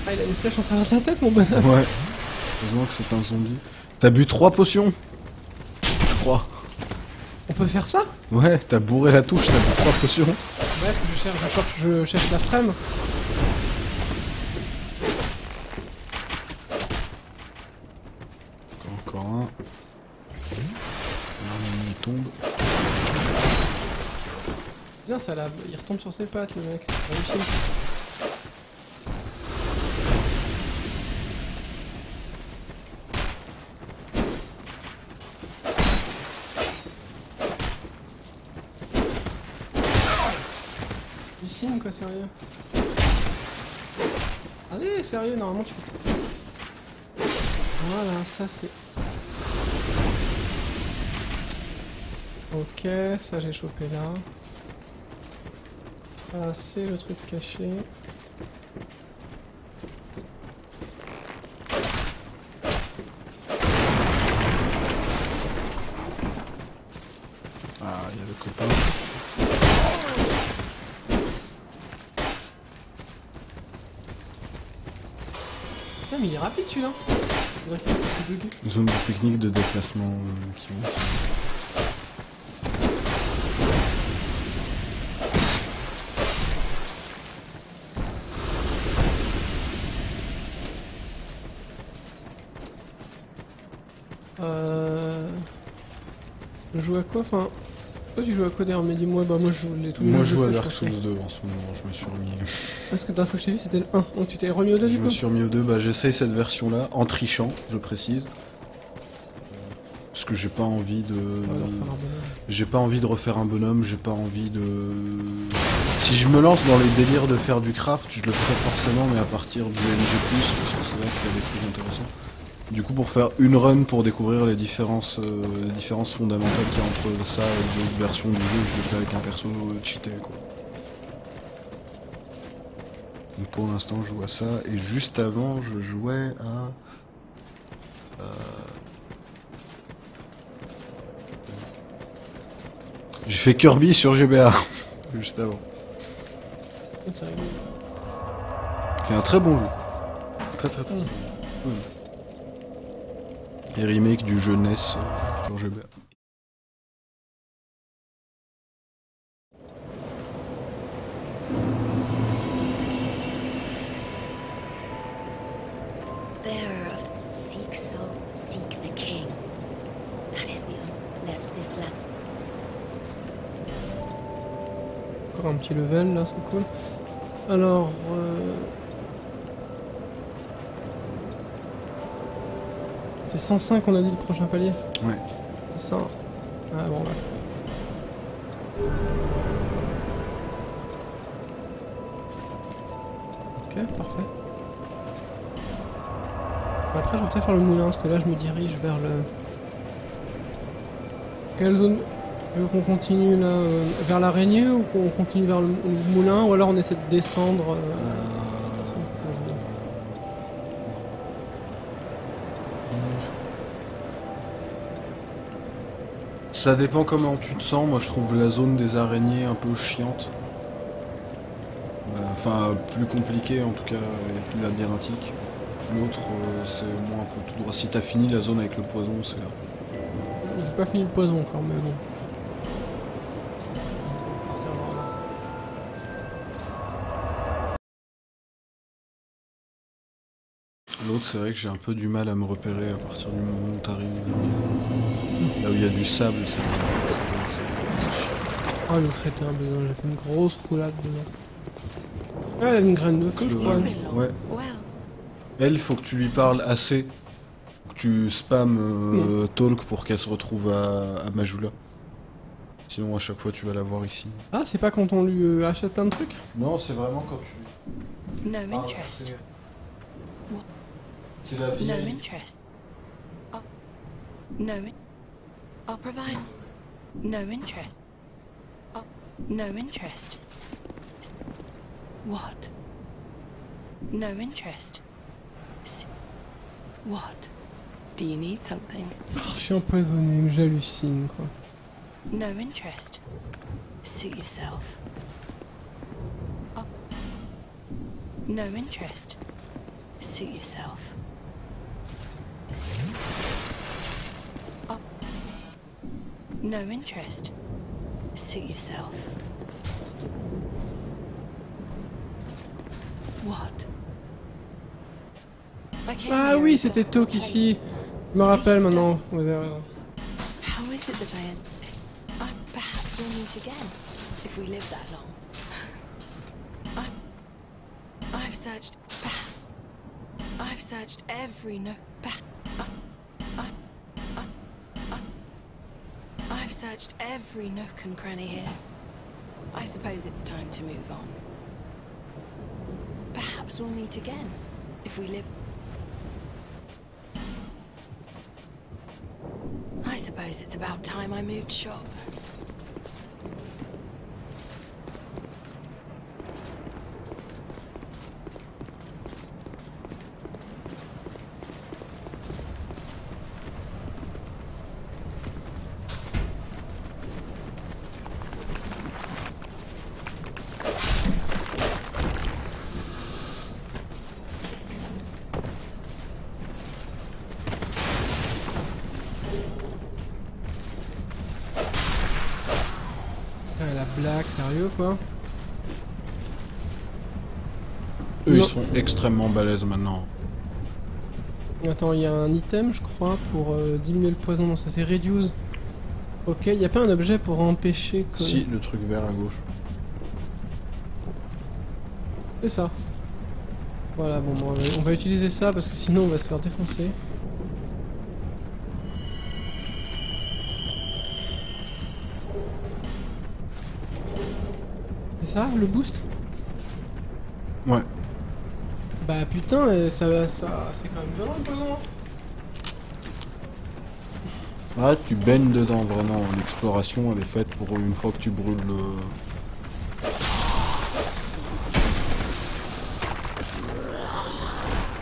Ah, il a une flèche en travers de la tête, mon bonhomme. Ouais. Heureusement que c'est un zombie. T'as bu 3 potions? 3. On peut faire ça? Ouais, t'as bourré la touche, t'as bu 3 potions. Ouais, est-ce que je cherche la frame? Encore un. Il tombe. Bien, ça là, il retombe sur ses pattes, le mec. C'est réussi. Du signe, quoi, sérieux. Allez, sérieux, normalement tu fais... Voilà, ça c'est... Ok, ça j'ai chopé là. Ah, c'est le truc caché. Ah, il y a le copain. Putain, mais il est rapide celui-là. On dirait qu'il est presque bugué. Zone de technique de déplacement qui vont ici. Je joue à quoi? Enfin... Toi tu joues à quoi d'ailleurs? Mais dis-moi, bah moi je joue les tous les Moi je jeux joue à que Dark je Souls fais. 2 en ce moment, je me suis remis. Parce que la dernière fois que je t'ai vu c'était le 1. Donc tu t'es remis au 2 Je du me coup? suis remis au 2, bah j'essaye cette version là, en trichant, je précise. Parce que j'ai pas envie de. J'ai pas envie de refaire un bonhomme, j'ai pas envie de. Si je me lance dans les délires de faire du craft, je le ferai forcément, mais à partir du MG+, parce que c'est là qu'il y a des trucs intéressants. Du coup, pour faire une run pour découvrir les différences fondamentales qu'il y a entre ça et d'autres versions du jeu, je le fais avec un perso cheaté, quoi. Donc pour l'instant, je joue à ça, et juste avant, je jouais à. J'ai fait Kirby sur GBA, juste avant. C'est rigolo. C'est un très bon jeu. Très très très bon. Et remake du jeu NES sur GBA. Bearer of seek soul, seek the king. That is the only lest this land. Encore un petit level là, c'est cool. Alors... C'est 105 on a dit le prochain palier? Ouais. C'est ça. Ah bon, ouais. Ok, parfait. Après je vais peut-être faire le moulin, parce que là je me dirige vers le... Quelle zone? Tu veux qu'on continue là vers l'araignée, ou qu'on continue vers le moulin, ou alors on essaie de descendre Ça dépend comment tu te sens, moi je trouve la zone des araignées un peu chiante. Enfin, plus compliquée en tout cas, et plus labyrinthique. L'autre, c'est au moins un peu tout droit. Si t'as fini la zone avec le poison, c'est là. J'ai pas fini le poison encore, mais bon. Partir par là. L'autre, c'est vrai que j'ai un peu du mal à me repérer à partir du moment où t'arrives. Là où il y a du sable, c'est chiant. Ah, l'autre était un besoin, j'ai fait une grosse roulade dedans. Ah, elle a une graine de feu, je crois. Ouais. Well, Elle, faut que tu lui parles assez. Que tu spam talk pour qu'elle se retrouve à Majula. Sinon, à chaque fois, tu vas la voir ici. Ah, c'est pas quand on lui achète plein de trucs? Non, c'est vraiment quand tu. no Ah, interest. c'est la No vieille. interest. No. I'll provide. No interest. No interest. What? No interest. What? Do you need something? Oh, je suis empoisonné, j'hallucine quoi. No interest. Suit yourself. No interest. Suit yourself. Oh. No interest. Suit yourself. What? Ah oui, c'était Toc ici. Je me rappelle maintenant. Vous avez raison. How is it that I perhaps we'll meet again if we live that long. I've searched every nook. I've searched every nook and cranny here. I suppose it's time to move on. Perhaps we'll meet again if we live. I suppose it's about time I moved shop. La blague, sérieux quoi? Eux, Non. ils sont extrêmement balèzes maintenant. Attends, il y a un item, je crois, pour diminuer le poison. Non, ça c'est reduce. Ok, il n'y a pas un objet pour empêcher que... Si, le truc vert à gauche. C'est ça. Voilà, bon, on va utiliser ça parce que sinon on va se faire défoncer. C'est ça, le boost? Ouais. Bah putain, ça c'est quand même violent le poison. Ah, tu baignes dedans, vraiment. L'exploration, elle est faite pour une fois que tu brûles le...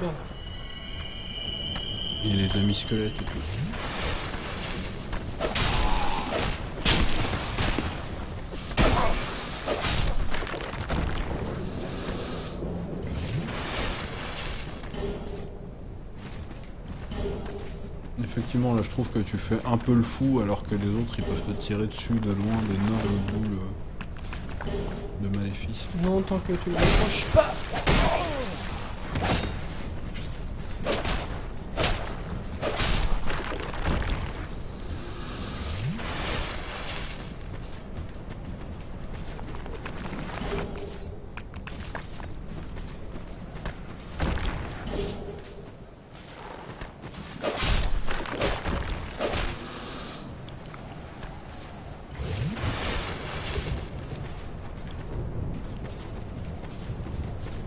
Merde. Et les amis squelettes et tout. Effectivement, là je trouve que tu fais un peu le fou alors que les autres ils peuvent te tirer dessus de loin d'énormes boules de maléfices. Non, tant que tu ne l'approches pas.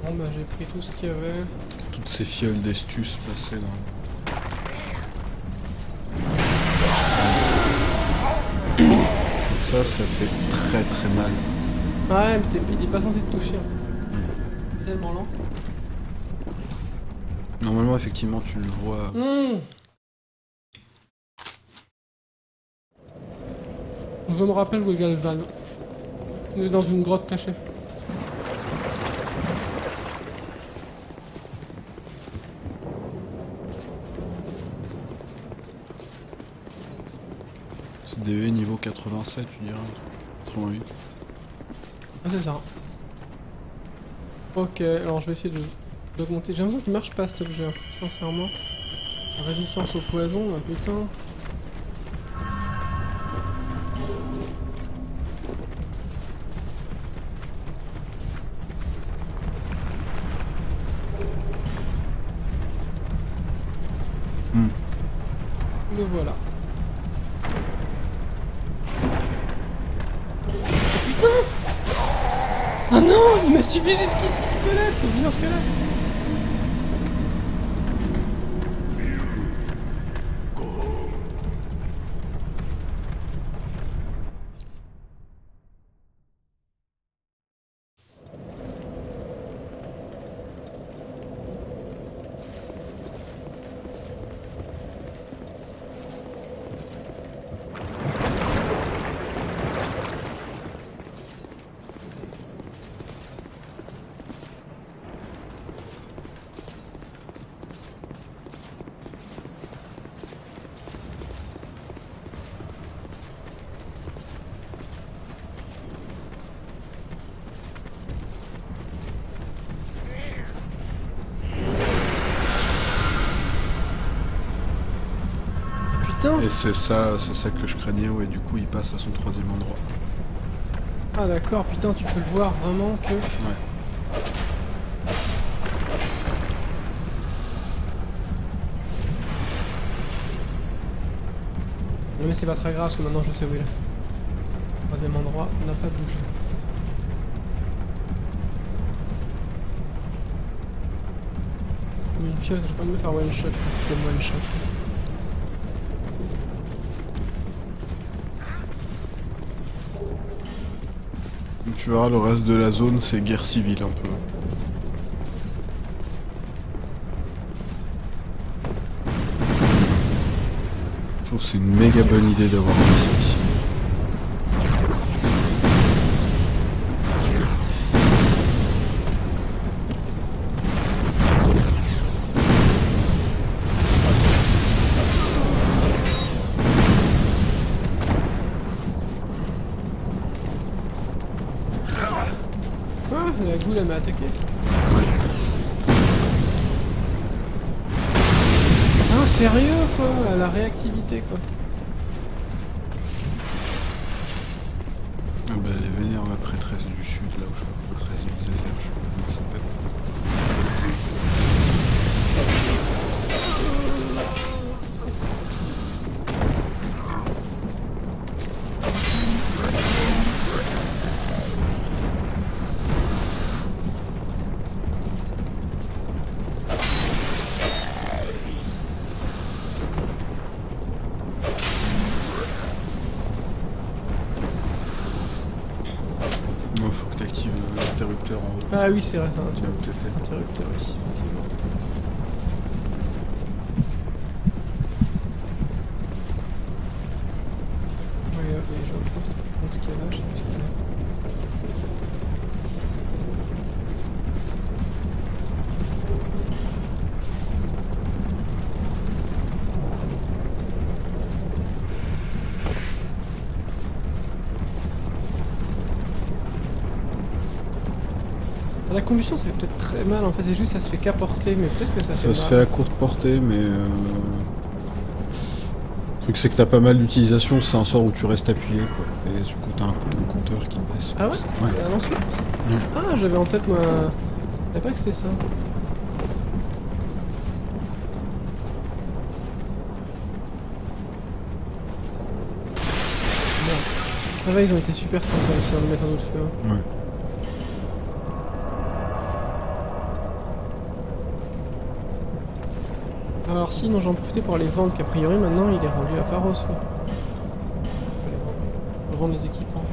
Bon bah j'ai pris tout ce qu'il y avait. Toutes ces fioles d'estus passées dans... Ça fait très très mal. Ouais, mais il est pas censé te toucher en fait. C'est tellement lent. Normalement, effectivement, tu le vois. Je me rappelle où est Galvan. On est dans une grotte cachée. C'est DV niveau 87, tu dirais. 88. Ah c'est ça. Ok, alors je vais essayer d'augmenter. J'ai l'impression qu'il marche pas cet objet, sincèrement. Résistance au poison, ah, putain. Le voilà. Oh, putain! Oh non! Il m'a suivi jusqu'ici, le squelette! Le vilain squelette! putain! Et c'est ça que je craignais, ouais, du coup il passe à son 3e endroit. Ah d'accord, putain, tu peux le voir vraiment que... Ouais. Non mais c'est pas très grave, parce que maintenant je sais où il est. 3e endroit, on n'a pas bougé. Une fiole, j'ai pas envie de me faire one shot, je pense que c'est one shot. Tu verras, le reste de la zone, c'est guerre civile un peu. Je trouve que c'est une méga bonne idée d'avoir laissé ici. Ah, la goule elle m'a attaqué. Ah, sérieux quoi, la réactivité quoi. Ah bah elle est vénère la prêtresse du sud, là où je suis, la prêtresse du désert, je sais pas comment elle s'appelle. Non, faut que t'actives l'interrupteur en haut. Ah oui c'est vrai, ça Tu vas peut-être être... interrupteur ici, effectivement. Oui, je vois ce qu'il y a là, je sais plus ce qu'il y a là. La combustion ça fait peut-être très mal en fait, c'est juste ça se fait qu'apporter, mais peut-être que ça Ça fait se mal. fait à courte portée, mais... Le truc c'est que t'as pas mal d'utilisation, c'est un sort où tu restes appuyé, quoi. Et du coup t'as ton compteur qui baisse. Ah ouais? Ouais. C'est un lance-flamme, ça. Ouais. Ah, j'avais en tête moi... Je savais pas que c'était ça. Merde. Ça va, ils ont été super sympas ici de mettre un autre feu. Hein. Ouais. Alors sinon j'en profitais pour aller vendre, parce qu'a priori maintenant il est rendu à Pharos. Ouais. Revendre les équipements.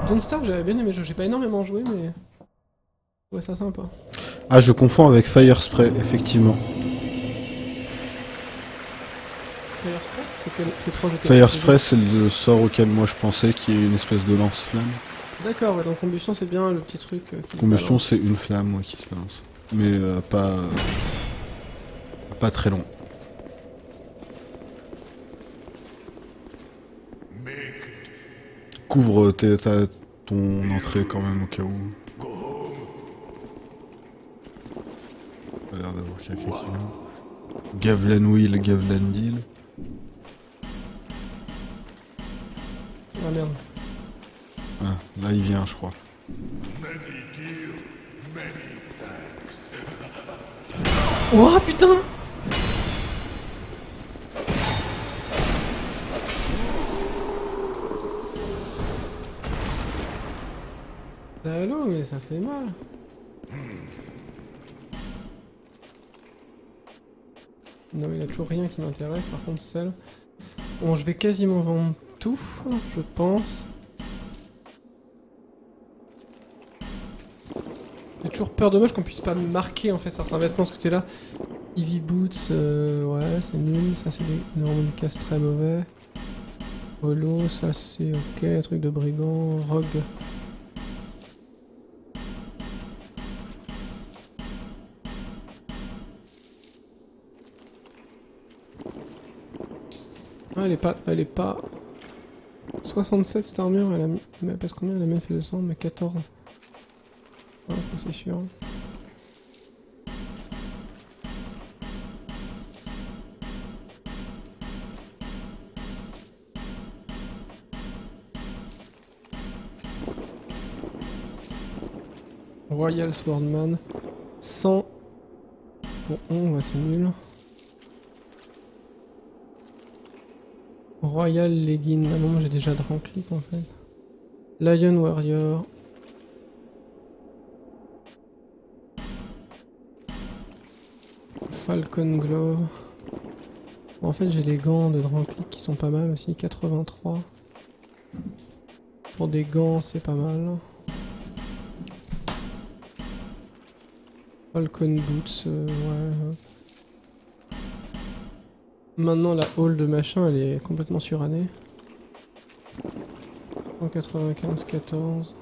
Don't Starve j'avais bien aimé, j'ai pas énormément joué mais... Ouais ça sympa. Ah, je confonds avec Fire Spray, effectivement. Fire Spray c'est proche de quel Fire sujet? Spray, c'est le sort auquel moi je pensais, qui est une espèce de lance-flamme. D'accord, ouais, donc combustion c'est bien le petit truc qui se Combustion, balance. c'est une flamme, ouais, qui se balance. Mais pas très long. Couvre ton entrée quand même au cas où. Pas l'air d'avoir quelqu'un qui vient. Gavlan Will, Gavlan Deal. Ah merde. Ah, là il vient, je crois. Oh putain! Allô, mais ça fait mal. Non, il y a toujours rien qui m'intéresse, par contre celle. Bon, je vais quasiment vendre tout, je pense. J'ai toujours peur de moi qu'on puisse pas marquer en fait certains vêtements, ce côté là. Heavy Boots, ouais, c'est nul, ça c'est des normes de casse très mauvais. Holo, ça c'est ok, truc de brigand, Rogue. Ah, elle est pas... 67 cette armure, elle pèse combien? Elle a même fait 200, mais 14. Ouais, c'est sûr. Royal Swordman. 100. Bon, ouais, c'est nul. Royal Legging. Ah non, j'ai déjà Dranclick en fait. Lion Warrior. Falcon Glove. En fait, j'ai des gants de Dranclick qui sont pas mal aussi. 83. Pour des gants, c'est pas mal. Falcon Boots, ouais. Maintenant, la haul de machin, elle est complètement surannée. 195, 14.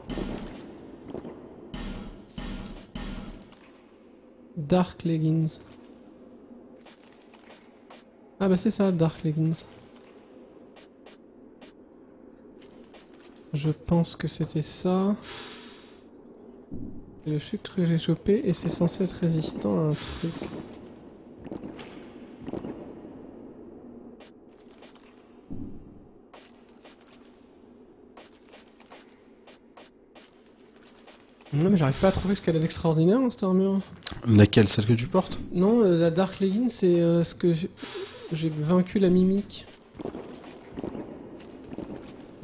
Dark Leggings. Ah bah c'est ça, Dark Leggings. Je pense que c'était ça. C'est le truc que j'ai chopé et c'est censé être résistant à un truc. Non mais j'arrive pas à trouver ce qu'elle a d'extraordinaire dans cette armure. Laquelle? Celle que tu portes? Non, la Dark Leggings c'est ce que j'ai vaincu la mimique.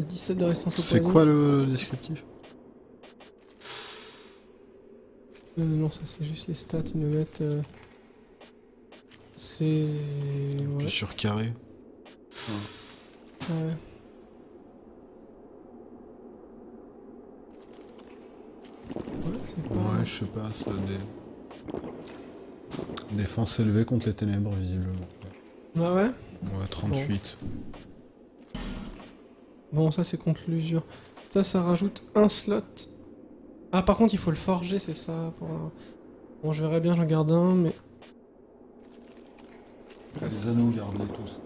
17 de résistance au C'est poison. quoi le descriptif? Non, ça c'est juste les stats, ils me mettent... C'est... Puis Ouais. sur carré. Ouais. Ouais, c'est pas... Ouais, je sais pas, ça défense élevée contre les ténèbres, visiblement. Ah ouais. Ouais, 38. Bon, ça c'est contre l'usure. Ça rajoute un slot. Ah, par contre, il faut le forger, c'est ça. Bon, je verrai bien, j'en garde un, mais... Les anneaux, garde-les tous.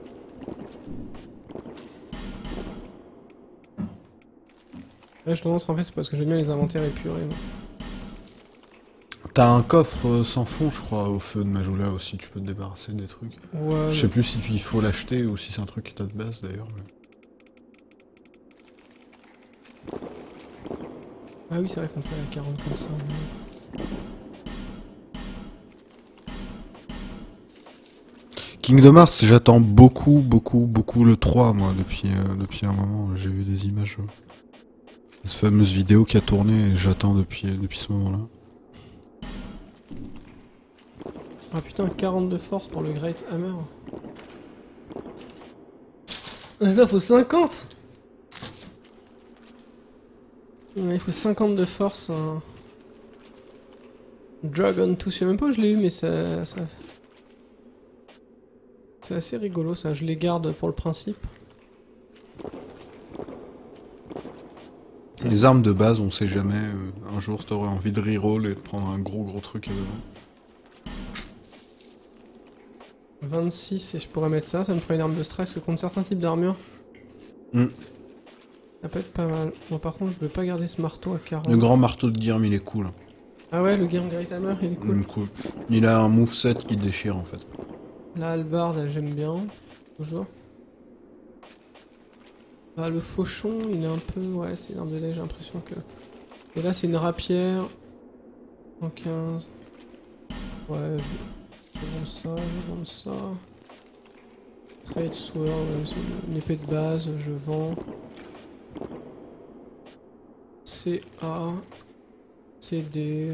Là, je lance, en fait, c'est parce que j'aime bien les inventaires épurés. moi. T'as un coffre sans fond, je crois, au feu de Majula aussi, tu peux te débarrasser des trucs. Ouais, Je sais plus si il faut l'acheter ou si c'est un truc qui t'a de base d'ailleurs. Mais... Ah oui, c'est vrai qu'on peut aller à 40 comme ça. Kingdom Hearts, j'attends beaucoup le 3, moi, depuis un moment. J'ai vu des images. Cette fameuse vidéo qui a tourné et j'attends depuis ce moment-là. Ah putain, 40 de force pour le Great Hammer. Mais ça, faut 50. Ouais, il faut 50 de force. Dragon Tooth, je sais même pas où je l'ai eu, mais ça... C'est assez rigolo ça, je les garde pour le principe. Les armes de base, on sait jamais. Un jour, t'aurais envie de reroll et de prendre un gros truc à devant. 26 et je pourrais mettre ça, ça me ferait une arme de stress que contre certains types d'armure. Ça peut être pas mal. Bon, par contre, je peux pas garder ce marteau à 40. Le grand marteau de Girm, il est cool. Ah ouais, le Great Hammer, il est cool. Cool. Il a un moveset qui déchire en fait. La hallebarde, j'aime bien. Toujours. Ah, le fauchon, il est un peu... Ouais, c'est une arme de lait, j'ai l'impression que... Et là, c'est une rapière. En 15. Ouais, je vends ça, je vends ça. Trade Sword, une épée de base, je vends. CA. CD.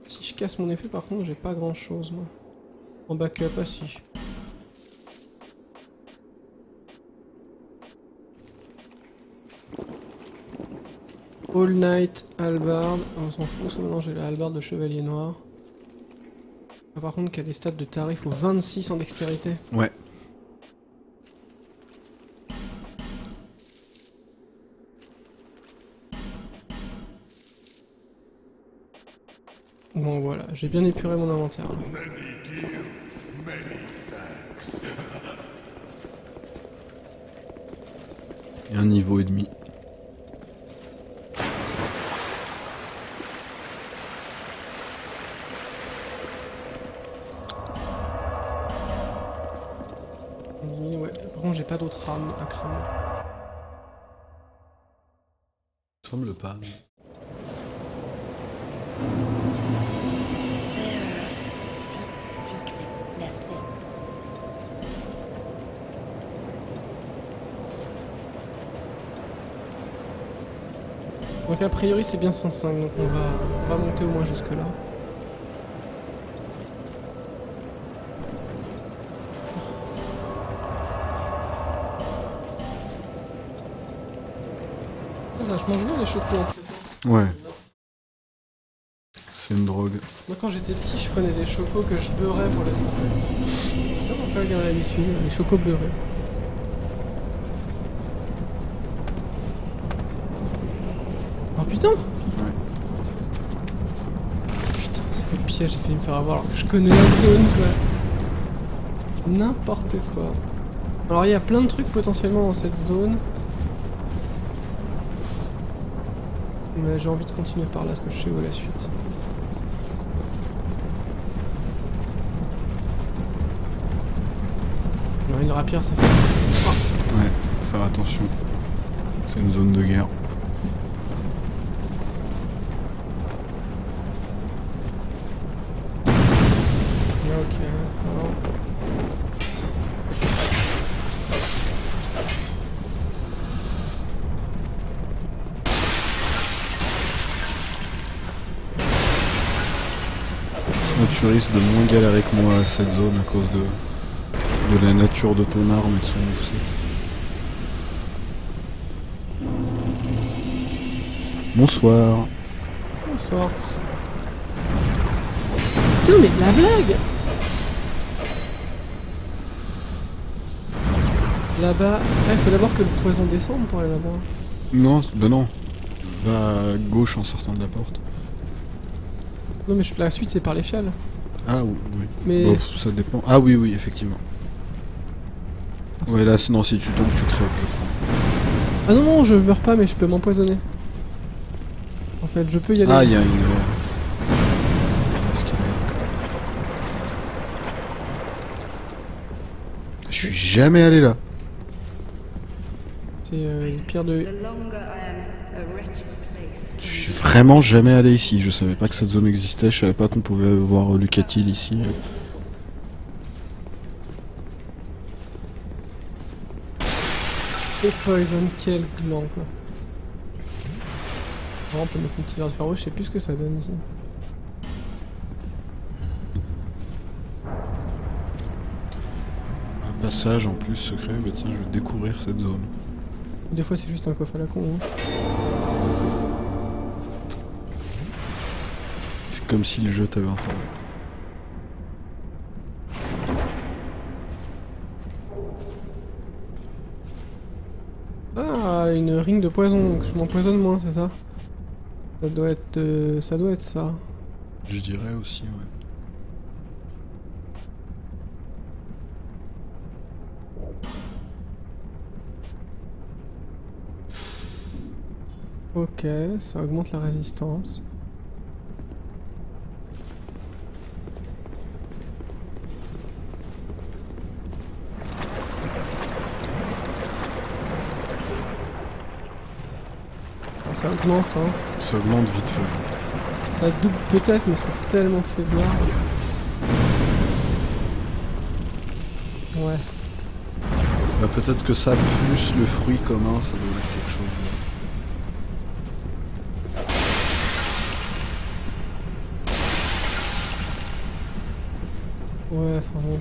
Si je casse mon épée, par contre, j'ai pas grand chose, moi. En backup, ah si. All Night, Halberd. On s'en fout, parce que maintenant j'ai la Halberd de Chevalier Noir. Ah, par contre, qui a des stats de tarif au 26 en dextérité. Ouais. Bon voilà, j'ai bien épuré mon inventaire. Là. Et un niveau et demi. Ouais, par contre j'ai pas d'autres rames à cramer. Il semble pas. Bearer of the seek the lest this. Donc a priori c'est bien 105, donc on va monter au moins jusque là. Je mange bien les chocos en fait. Ouais. C'est une drogue. Moi quand j'étais petit je prenais des chocos que je beurrais pour les tremper. Je sais pas pourquoi garder l'habitude, les chocos beurrés. Oh putain! Ouais. Putain, c'est le piège, j'ai failli me faire avoir alors que je connais la zone quoi. N'importe quoi. Alors il y a plein de trucs potentiellement dans cette zone. Mais j'ai envie de continuer par là parce que je sais où est la suite. Alors, une rapière ça fait... Ouais, faut faire attention. C'est une zone de guerre. Ok, d'accord. Tu risques de moins galérer que moi à cette zone à cause de la nature de ton arme et de son moveset. Bonsoir. Bonsoir. Putain mais la blague! Là-bas... Ah, il faut d'abord que le poison descende pour aller là-bas. Non, ben non. Va à gauche en sortant de la porte. Non mais la suite c'est par l'échelle. Ah oui, oui. Mais... Bon, ça dépend. Ah oui, oui, effectivement. Ouais, là, sinon, si tu tombes, tu crèves, je crois. Ah non, non, je meurs pas mais je peux m'empoisonner. En fait, je peux y aller. Ah, il y a une... Est-ce qu'il y a... Je suis jamais allé là. C'est une pierre de... The longer I am a wretched place. Je suis vraiment jamais allé ici. Je savais pas que cette zone existait. Je savais pas qu'on pouvait voir Lucatil ici. Et poison, quel gland quoi. Oh, on peut mettre une petite verre de fer rouge, je sais plus ce que ça donne ici. Un passage en plus secret. Bah tiens, je vais découvrir cette zone. Des fois c'est juste un coffre à la con. Hein. C'est comme si le jeu t'avait entendu. Ah, une ring de poison, donc je m'empoisonne moins, c'est ça? Ça doit être ça. Je dirais aussi, ouais. Ok, ça augmente la résistance. Ah, ça augmente, hein. Ça augmente vite fait. Ça double peut-être, mais c'est tellement faiblard. Ouais. Bah peut-être que ça plus le fruit commun, ça doit être quelque chose. Ouais, enfin bon.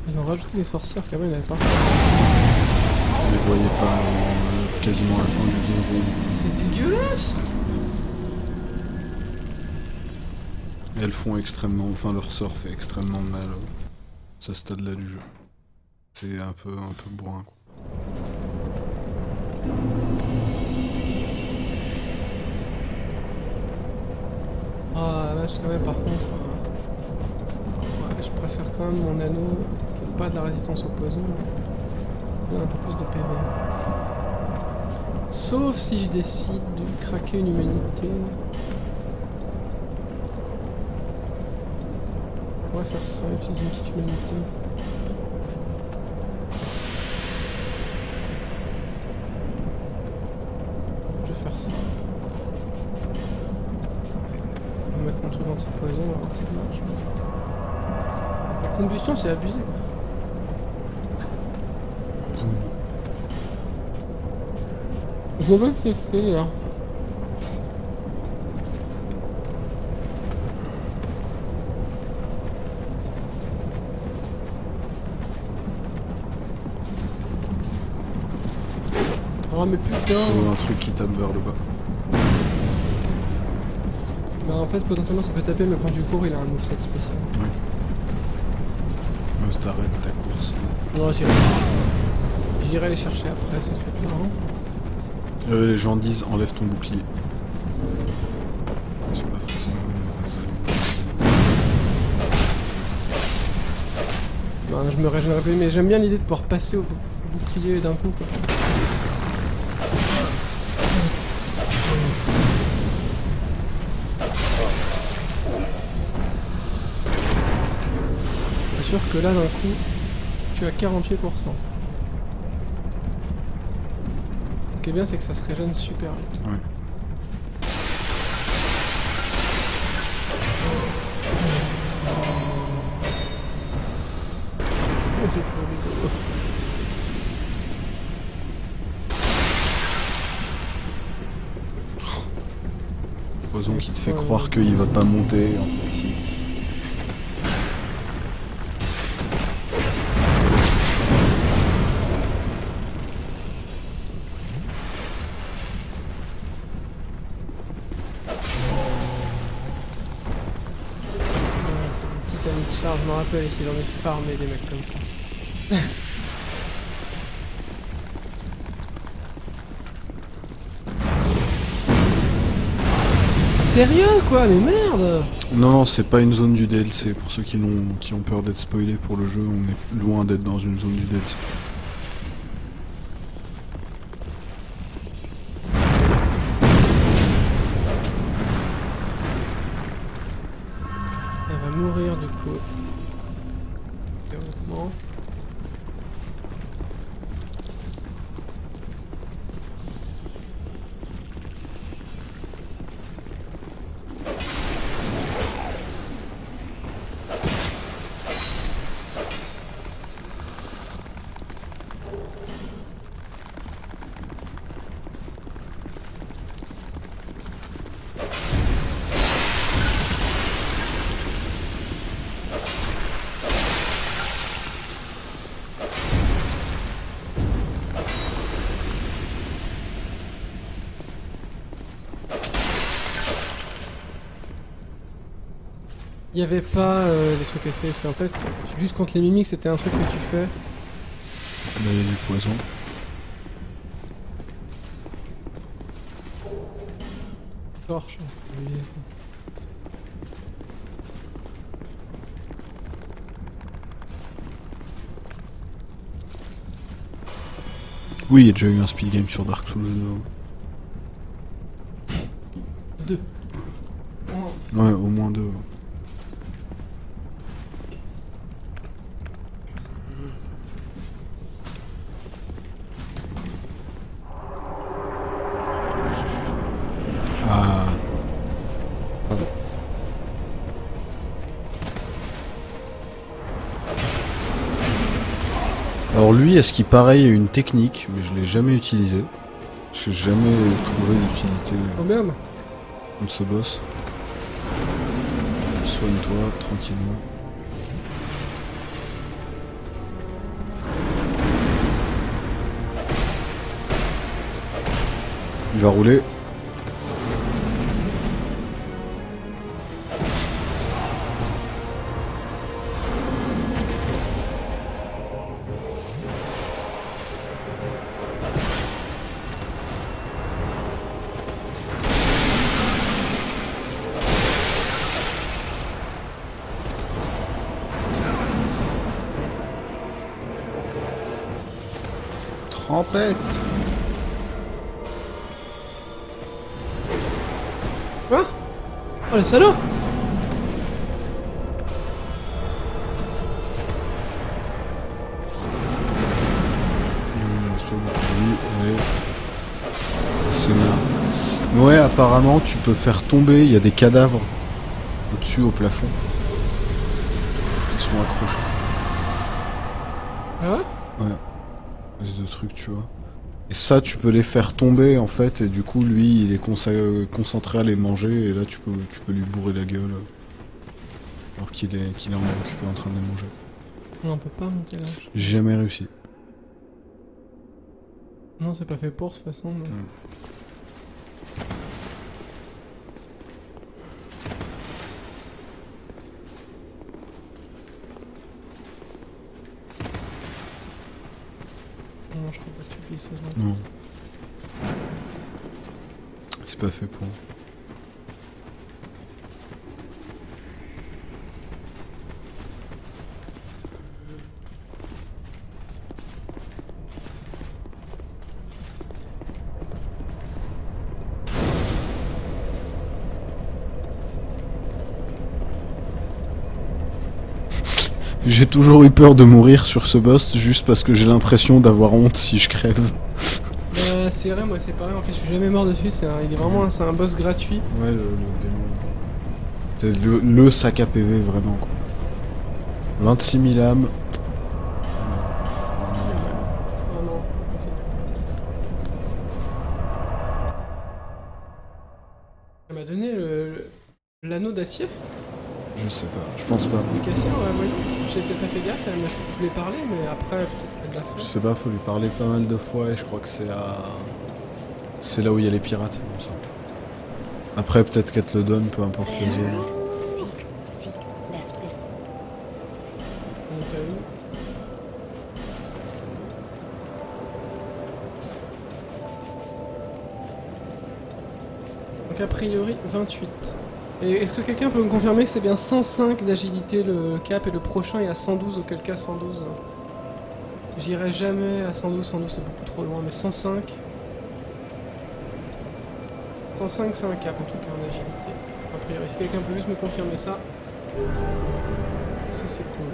Ils ont rajouté des sorcières parce qu'avant il n'y en avait pas. Je les voyais pas quasiment à la fin du donjon. C'est dégueulasse! Et elles font extrêmement... Enfin, leur sort fait extrêmement mal à ce stade-là du jeu. C'est un peu bourrin, quoi. Ah la vache, ouais, par contre... ouais. je préfère quand même mon anneau qui n'a pas de la résistance au poison, mais il a un peu plus de PV. Sauf si je décide de craquer une humanité. Je pourrais faire ça, utiliser une petite humanité. Je vais faire ça. Je vais mettre mon truc anti-poison, on va voir si ça marche. La combustion, c'est abusé. Je vais tester là. Oh mais putain! Un truc qui tape vers le bas. Bah en fait potentiellement ça peut taper mais quand tu cours il a un moveset spécial. Ouais. Ouais, t'arrêtes ta course. Non j'irai les chercher après ces trucs là. Les gens disent enlève ton bouclier. C'est pas forcément Bah, je me régénérerai plus mais j'aime bien l'idée de pouvoir passer au bouclier d'un coup quoi. C'est sûr que là d'un coup tu as 48%. Ce qui est bien c'est que ça se régène super vite. Ouais. Oh, c'est trop rigolo. Poison qui te fait croire qu'il va pas monter, en fait si. Charge, je me rappelle ici, j'en ai farmé des mecs comme ça. Sérieux quoi, mais merde! Non, non, c'est pas une zone du DLC. Pour ceux qui ont peur d'être spoilés pour le jeu, on est loin d'être dans une zone du DLC. Elle va mourir du coup. Théoriquement. Il n'y avait pas des trucs essais, parce qu'en fait, juste contre les mimiques, c'était un truc que tu fais. Là, il y a du poison. Torche, c'est oublié. Oui, il y a déjà eu un speed game sur Dark Souls 2. 2. Ouais, au moins 2. Ah. Pardon. Alors lui, est-ce qu'il pareil a une technique, mais je l'ai jamais utilisé. Parce que j'ai jamais trouvé d'utilité Oh merde! contre ce boss. Soigne-toi tranquillement. Il va rouler. Trempette. Quoi? Oh le salaud! C'est bien. Mais ouais, apparemment, tu peux faire tomber, il y a des cadavres au-dessus, au plafond. Ils sont accrochés. Ah ouais? Ouais. C'est de trucs, tu vois. Et ça, tu peux les faire tomber, en fait, et du coup, lui, il est concentré à les manger, et là, tu peux lui bourrer la gueule. Alors qu'il est en occupé en train de les manger. Non, on peut pas monter là. J'ai jamais réussi. Non, c'est pas fait pour de toute façon. Mais... Non, je crois pas que tu puisses. Non. C'est pas fait pour. J'ai toujours eu peur de mourir sur ce boss juste parce que j'ai l'impression d'avoir honte si je crève. C'est vrai, moi c'est pareil, en fait je suis jamais mort dessus, c'est un boss gratuit. Ouais, le démon. C'est le sac à PV vraiment quoi. 26 000 âmes. Oh non. Elle m'a donné l'anneau d'acier? Je sais pas, je pense pas. Le cassien, ouais, oui. J'ai peut-être pas fait gaffe, je lui ai parlé, mais après peut-être qu'elle l'a fait. Je sais pas, faut lui parler pas mal de fois et je crois que c'est à... C'est là où il y a les pirates, comme ça. Après peut-être qu'elle te le donne, peu importe les zones. Seek lest this On est pas eu. Donc a priori 28. Et est-ce que quelqu'un peut me confirmer que c'est bien 105 d'agilité le cap et le prochain est à 112, auquel cas 112? J'irai jamais à 112, 112 c'est beaucoup trop loin, mais 105... 105 c'est un cap en tout cas en agilité. A priori, si quelqu'un peut juste me confirmer ça, ça c'est cool.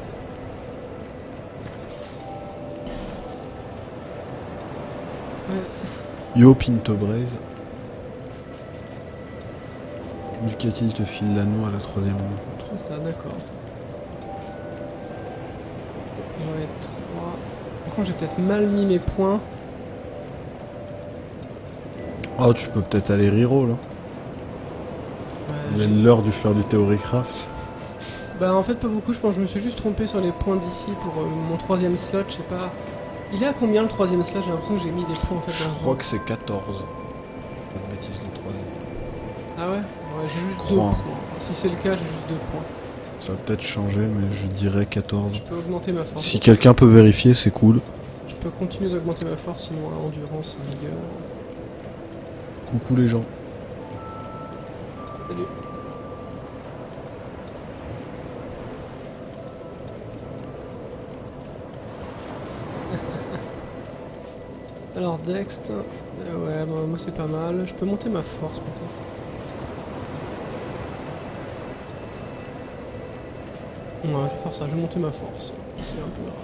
Ouais. Yo Pinto Braise. Ducati te file l'anneau à la 3ème rencontre. C'est ça, d'accord. J'en ai 3. Par contre, j'ai peut-être mal mis mes points. Oh, tu peux peut-être aller reroll, hein. Il est l'heure de faire du Theory Craft. Bah, en fait, pas beaucoup. Je pense que je me suis juste trompé sur les points d'ici pour mon 3ème slot. Je sais pas. Il est à combien le 3ème slot? J'ai l'impression que j'ai mis des points en fait. Je crois que c'est 14. Pas de bêtises, le 3ème. Ah ouais? Ouais, j'ai juste 2 crois. points. Si c'est le cas, j'ai juste 2 points. Ça va peut-être changer, mais je dirais 14. Je peux augmenter ma force. Si quelqu'un peut vérifier, c'est cool. Je peux continuer d'augmenter ma force, sinon endurance, vigueur. Coucou les gens. Salut. Alors Dext, ouais, bon, moi c'est pas mal. Je peux monter ma force peut-être. Ouais, je vais faire ça, je vais monter ma force. C'est un peu grave.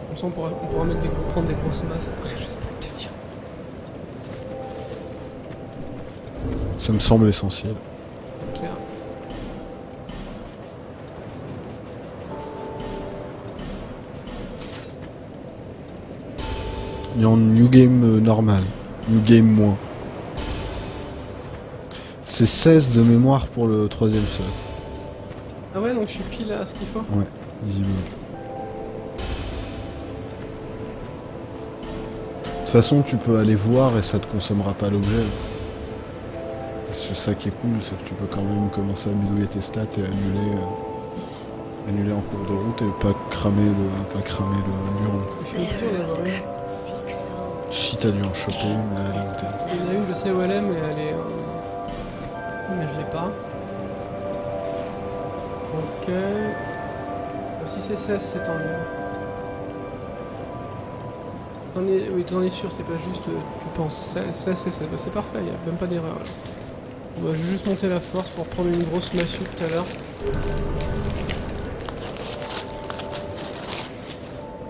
Comme ça on pourra mettre prendre des grosses masses après, juste pour te dire. Ça me semble essentiel. Clair. Il y a en New Game normal. New Game moins. C'est 16 de mémoire pour le 3ème slot. Ah ouais, donc je suis pile à ce qu'il faut. Ouais, visiblement. De toute façon, tu peux aller voir et ça te consommera pas l'objet. C'est ça qui est cool, c'est que tu peux quand même commencer à bidouiller tes stats et annuler en cours de route et pas cramer l'endurant. Je suis obligé d'avoir une. seek so Si t'as dû en choper une, là, elle est où t'es. Il y en a une, je sais où elle est, mais elle est... Mais je l'ai pas. Ok. Bon, si c'est 16, c'est tant mieux. Oui, t'en es sûr, c'est pas juste tu penses. C'est parfait, y a même pas d'erreur. Là. On va juste monter la force pour prendre une grosse massue tout à l'heure.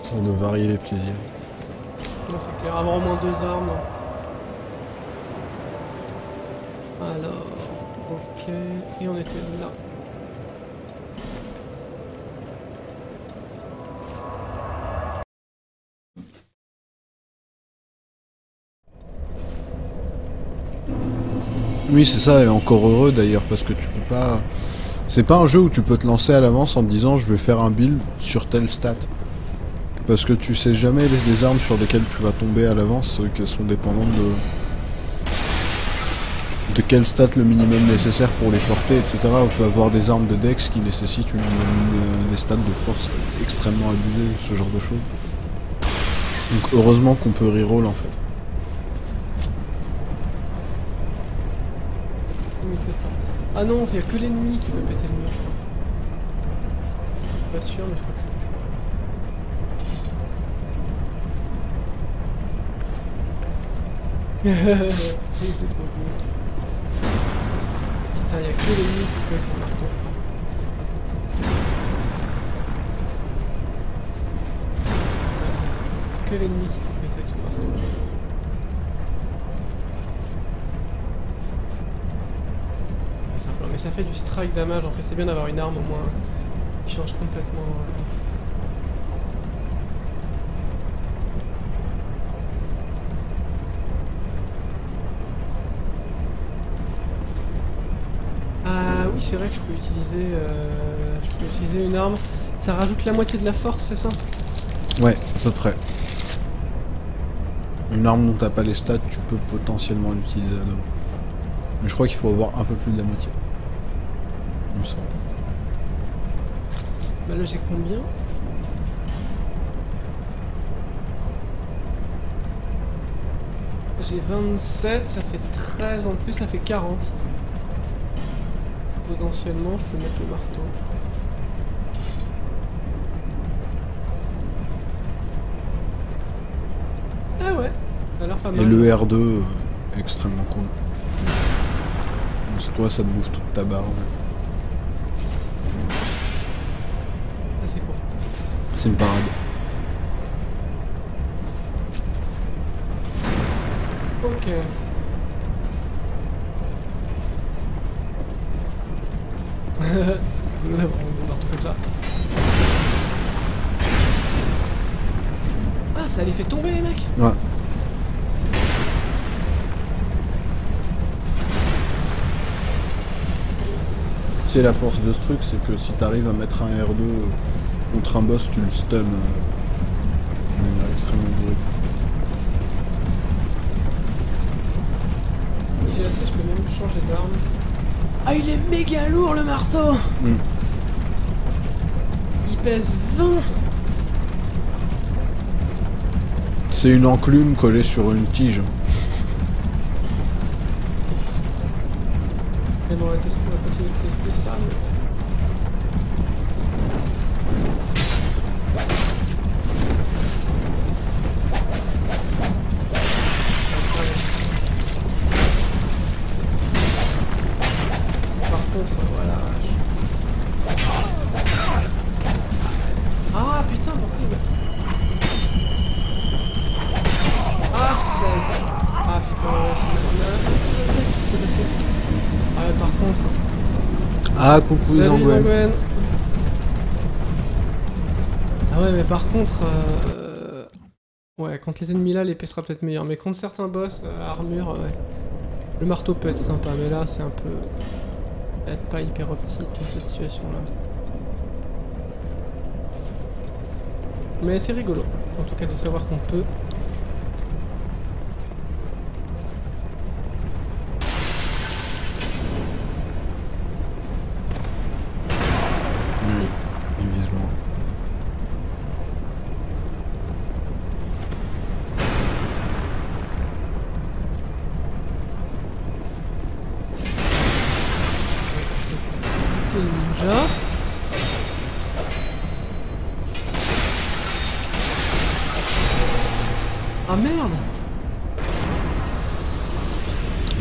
Pour de varier les plaisirs. Non, c'est clair, avoir au moins 2 armes. Alors, ok, et on était là. Oui, c'est ça, et encore heureux d'ailleurs, parce que tu peux pas... C'est pas un jeu où tu peux te lancer à l'avance en te disant je vais faire un build sur telle stat. Parce que tu sais jamais les armes sur lesquelles tu vas tomber à l'avance, qu'elles sont dépendantes de quelle stat le minimum nécessaire pour les porter, etc. On peut avoir des armes de dex qui nécessitent des stats de force extrêmement abusées, ce genre de choses. Donc heureusement qu'on peut reroll en fait. Oui, c'est ça. Ah non, il y a que l'ennemi qui peut péter le mur. Je suis pas sûr, mais je crois que c'est... c'est trop cool. Putain, y'a que l'ennemi qui peut avec son marteau. Ouais, c'est ça. Que l'ennemi qui peut péter avec son marteau. Mais ça fait du strike damage en fait, c'est bien d'avoir une arme au moins qui change complètement. Ah oui, c'est vrai que je peux utiliser une arme. Ça rajoute la moitié de la force, c'est ça? Ouais, à peu près. Une arme dont t'as pas les stats, tu peux potentiellement l'utiliser à deux. Mais je crois qu'il faut avoir un peu plus de la moitié. Il me semble. Bah là j'ai combien? J'ai 27, ça fait 13 en plus, ça fait 40. Potentiellement, je peux mettre le marteau. Ah ouais, ça a l'air pas mal. Et le R2 est extrêmement cool. Donc toi ça te bouffe toute ta barre. Ah c'est court. C'est une parade. Ok. C'est cool d'avoir un marteau comme ça. Ah, ça les fait tomber les mecs. Ouais. C'est la force de ce truc, c'est que si t'arrives à mettre un R2 contre un boss, tu le stun de manière extrêmement brute. J'ai assez, je peux même changer d'arme. Ah, il est méga lourd le marteau. Il pèse 20. C'est une enclume collée sur une tige. Et bon, on va continuer de tester ça. Mais... Par contre, voilà. Ah putain, pourquoi il... Ah, c'est... Ah putain, ouais, c'est passé. Ah ouais, par contre... Ah, coucou Salut Zangwen. Zangwen. Ah ouais, mais par contre... Ouais, contre les ennemis là, l'épée sera peut-être meilleure. Mais contre certains boss, armure, ouais. Le marteau peut être sympa, mais là, c'est un peu... Peut-être pas hyper optique dans cette situation-là. Mais c'est rigolo, en tout cas de savoir qu'on peut... Oui, évidemment. T'es le ninja. Ah merde!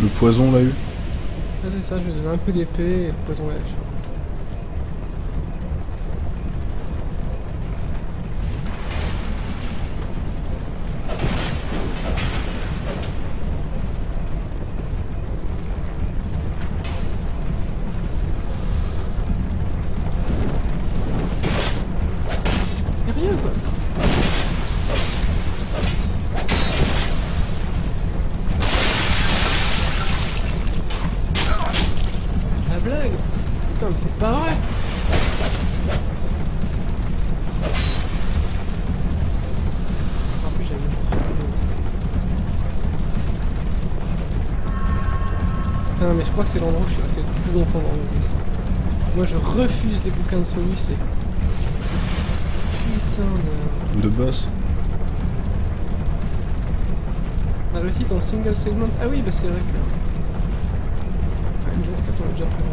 Le poison l'a eu. Ah c'est ça, je lui ai donné un coup d'épée et le poison l'a lâché. Y'a rien quoi! La blague! Putain mais c'est pas vrai! En plus j'aime. Putain mais je crois que c'est l'endroit où je suis resté le plus longtemps dans le jeu ça. Moi je refuse les bouquins de Solus et... ce putain de... De boss. On a réussi ton single segment. Ah oui bah c'est vrai que... Ouais, mais Escape on a déjà présenté.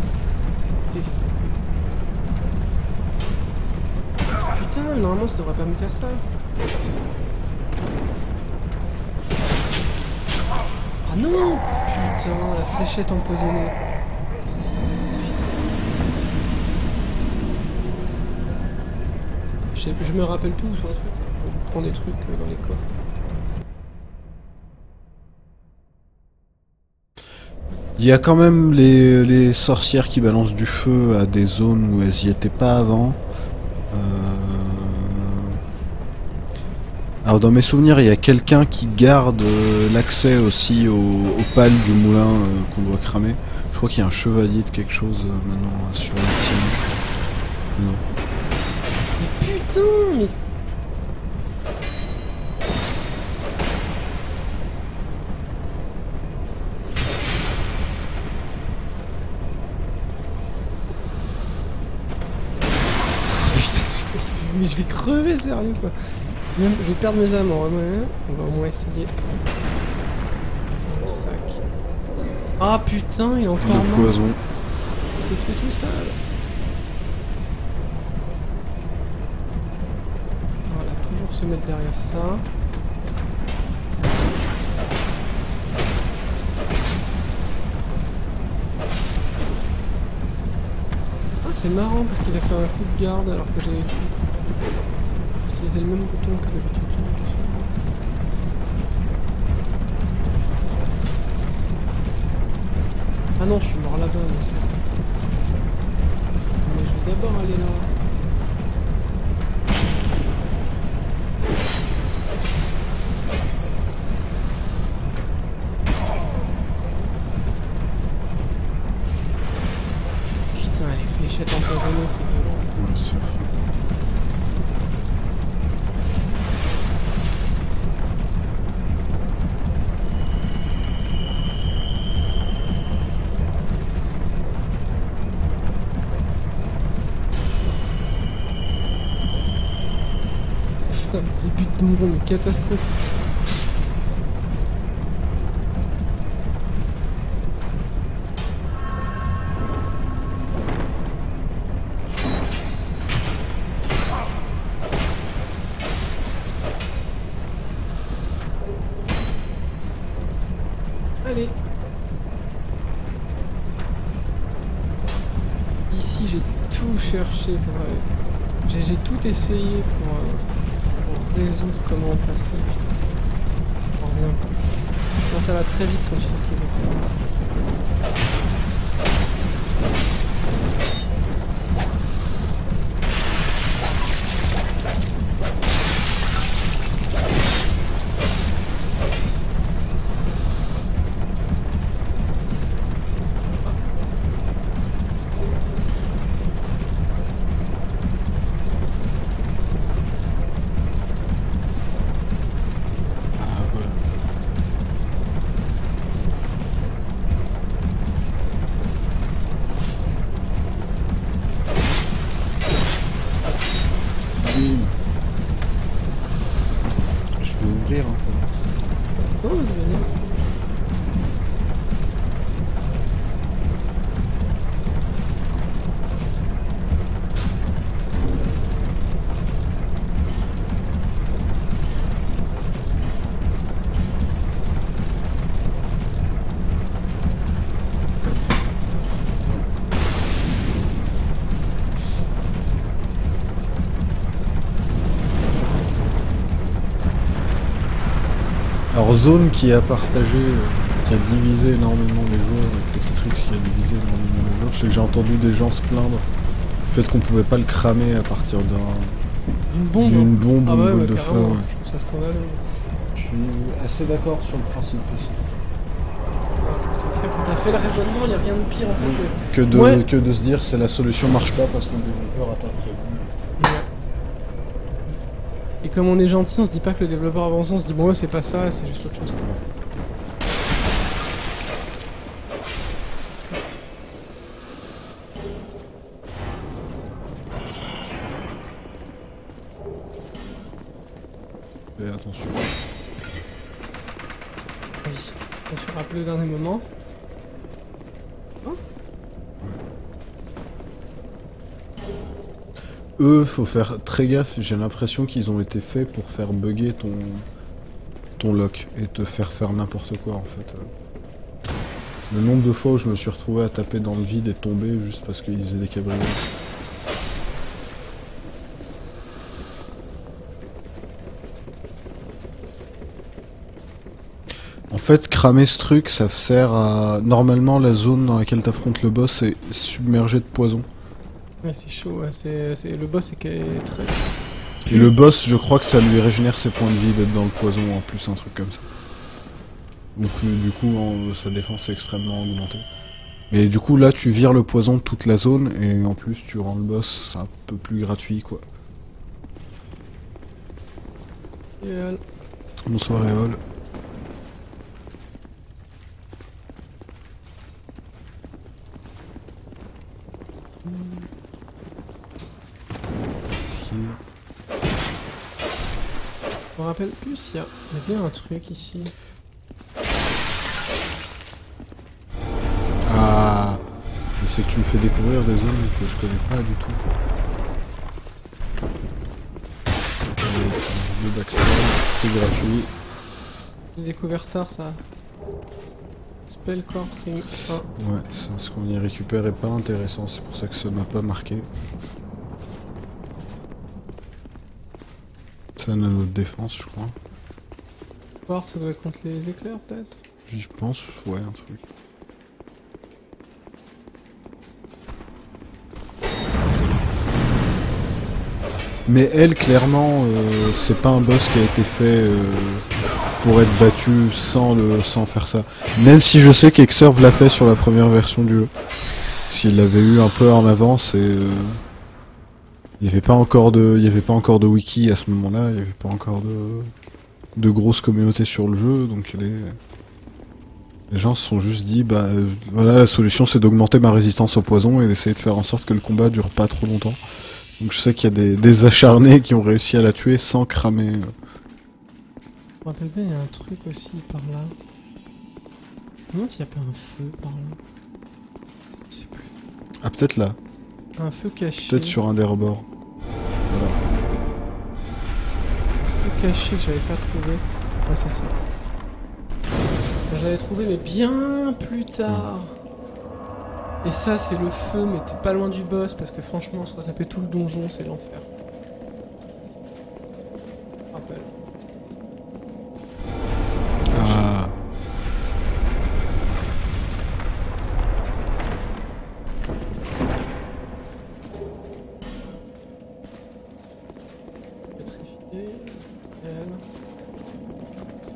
Putain, normalement ça devrait pas me faire ça. Ah non! Putain, la fléchette empoisonnée. Je me rappelle plus où sont les trucs. On prend des trucs dans les coffres. Il y a quand même les sorcières qui balancent du feu à des zones où elles y étaient pas avant. Alors dans mes souvenirs, il y a quelqu'un qui garde l'accès aussi au pal du moulin qu'on doit cramer. Je crois qu'il y a un chevalier de quelque chose maintenant sur la sienne. Non. Mais putain, mais... Mais je vais crever sérieux quoi. Même, je vais perdre mes âmes en vrai. On va au moins essayer. Le sac. Ah putain, il est encore Le mort. poison. C'est tout seul. Voilà, toujours se mettre derrière ça. Ah c'est marrant parce qu'il a fait un coup de garde alors que j'ai utilisé le même bouton que d'habitude. Ah non, je suis mort là-bas, mais c'est... Mais je vais d'abord aller là. Putain, les fléchettes empoisonnées, c'est violent. Ouais, c'est fou. Putain, début de donjon, mais catastrophe. Allez. Ici, j'ai tout cherché. J'ai tout essayé pour résoudre comment passer. Putain. J'en reviens pas. Non, ça va très vite quand tu sais ce qu'il faut faire. Ah voilà. Bim. Je vais ouvrir un peu. Oh, c'est bien. Alors Zone qui a partagé, qui a divisé énormément les joueurs, Petit Truc qui a divisé énormément les joueurs. Je sais que j'ai entendu des gens se plaindre du fait qu'on pouvait pas le cramer à partir D'une bombe. d'une bombe Ah ou ouais, une boule de feu. carrément. Ouais. Je trouve ça scandaleux. Je suis assez d'accord sur le principe aussi. Parce que c'est clair, quand t'as fait le raisonnement, il n'y a rien de pire en fait. Que de se dire c'est la solution marche pas parce que le développeur a pas prévu. Ouais. Et comme on est gentil, on se dit pas que le développeur avance, on se dit bon ouais c'est pas ça, c'est juste autre chose. Quoi. Fais attention. Vas-y, je me suis rappelé au dernier moment. Eux, faut faire très gaffe, j'ai l'impression qu'ils ont été faits pour faire bugger ton lock et te faire faire n'importe quoi en fait. Le nombre de fois où je me suis retrouvé à taper dans le vide et tomber juste parce qu'ils faisaient des cabriolets. En fait, cramer ce truc, ça sert à... Normalement, la zone dans laquelle t'affrontes le boss est submergée de poison. Ouais c'est chaud, ouais. Le boss est très... Et le boss, je crois que ça lui régénère ses points de vie d'être dans le poison en plus, un truc comme ça. Donc du coup, sa défense est extrêmement augmentée. Et du coup, là, tu vires le poison de toute la zone, et en plus, tu rends le boss un peu plus gratuit, quoi. Bonsoir, Éole. Je me rappelle plus, il y a bien un truc ici. Ah, mais c'est que tu me fais découvrir des zones que je connais pas du tout. Le backstab, c'est gratuit. J'ai découvert tard ça. Spell Core String 1. Ouais, ce qu'on y récupère est pas intéressant, c'est pour ça que ça m'a pas marqué. C'est un anneau de défense, je crois. Voir, ça doit être contre les éclairs peut-être. Je pense, ouais, un truc. Mais elle, clairement, c'est pas un boss qui a été fait pour être battu sans faire ça. Même si je sais qu'Exerve l'a fait sur la première version du jeu. S'il l'avait eu un peu en avance et... il n'y avait pas encore de wiki à ce moment-là, il n'y avait pas encore de grosses communautés sur le jeu, donc les gens se sont juste dit, bah voilà, la solution c'est d'augmenter ma résistance au poison et d'essayer de faire en sorte que le combat dure pas trop longtemps. Donc je sais qu'il y a des acharnés qui ont réussi à la tuer sans cramer. Je me rappelle bien, il y a un truc aussi par là. Je me demande s'il n'y a pas un feu par là. Je sais plus. Ah, peut-être là. Un feu caché. Peut-être sur un des rebords. Voilà. Un feu caché que j'avais pas trouvé. Ouais, c'est ça. Je l'avais trouvé, mais bien plus tard. Et ça, c'est le feu, mais t'es pas loin du boss, parce que franchement, se retaper tout le donjon, c'est l'enfer. Je me rappelle. Ah. Pétrifié. Elle.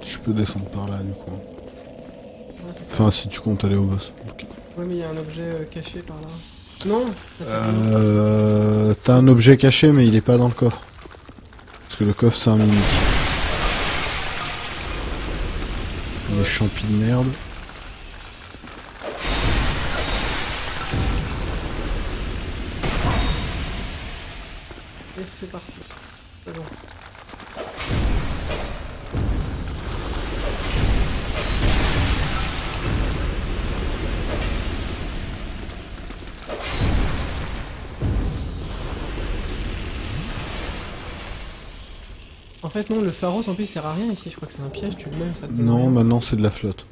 Je peux descendre par là du coup. Ouais, c'est ça. Enfin, si tu comptes aller au boss. Ok. Ouais, mais il y a un objet caché par là. Non, ça fait T'as un objet caché, mais il est pas dans le coffre. Parce que le coffre, c'est un mimique. Ouais. Des champis de merde. Et c'est parti. Faisons. En fait non, le pharos en plus il sert à rien ici, je crois que c'est un piège, tu le mets, ça te donne Non, rien. maintenant c'est de la flotte.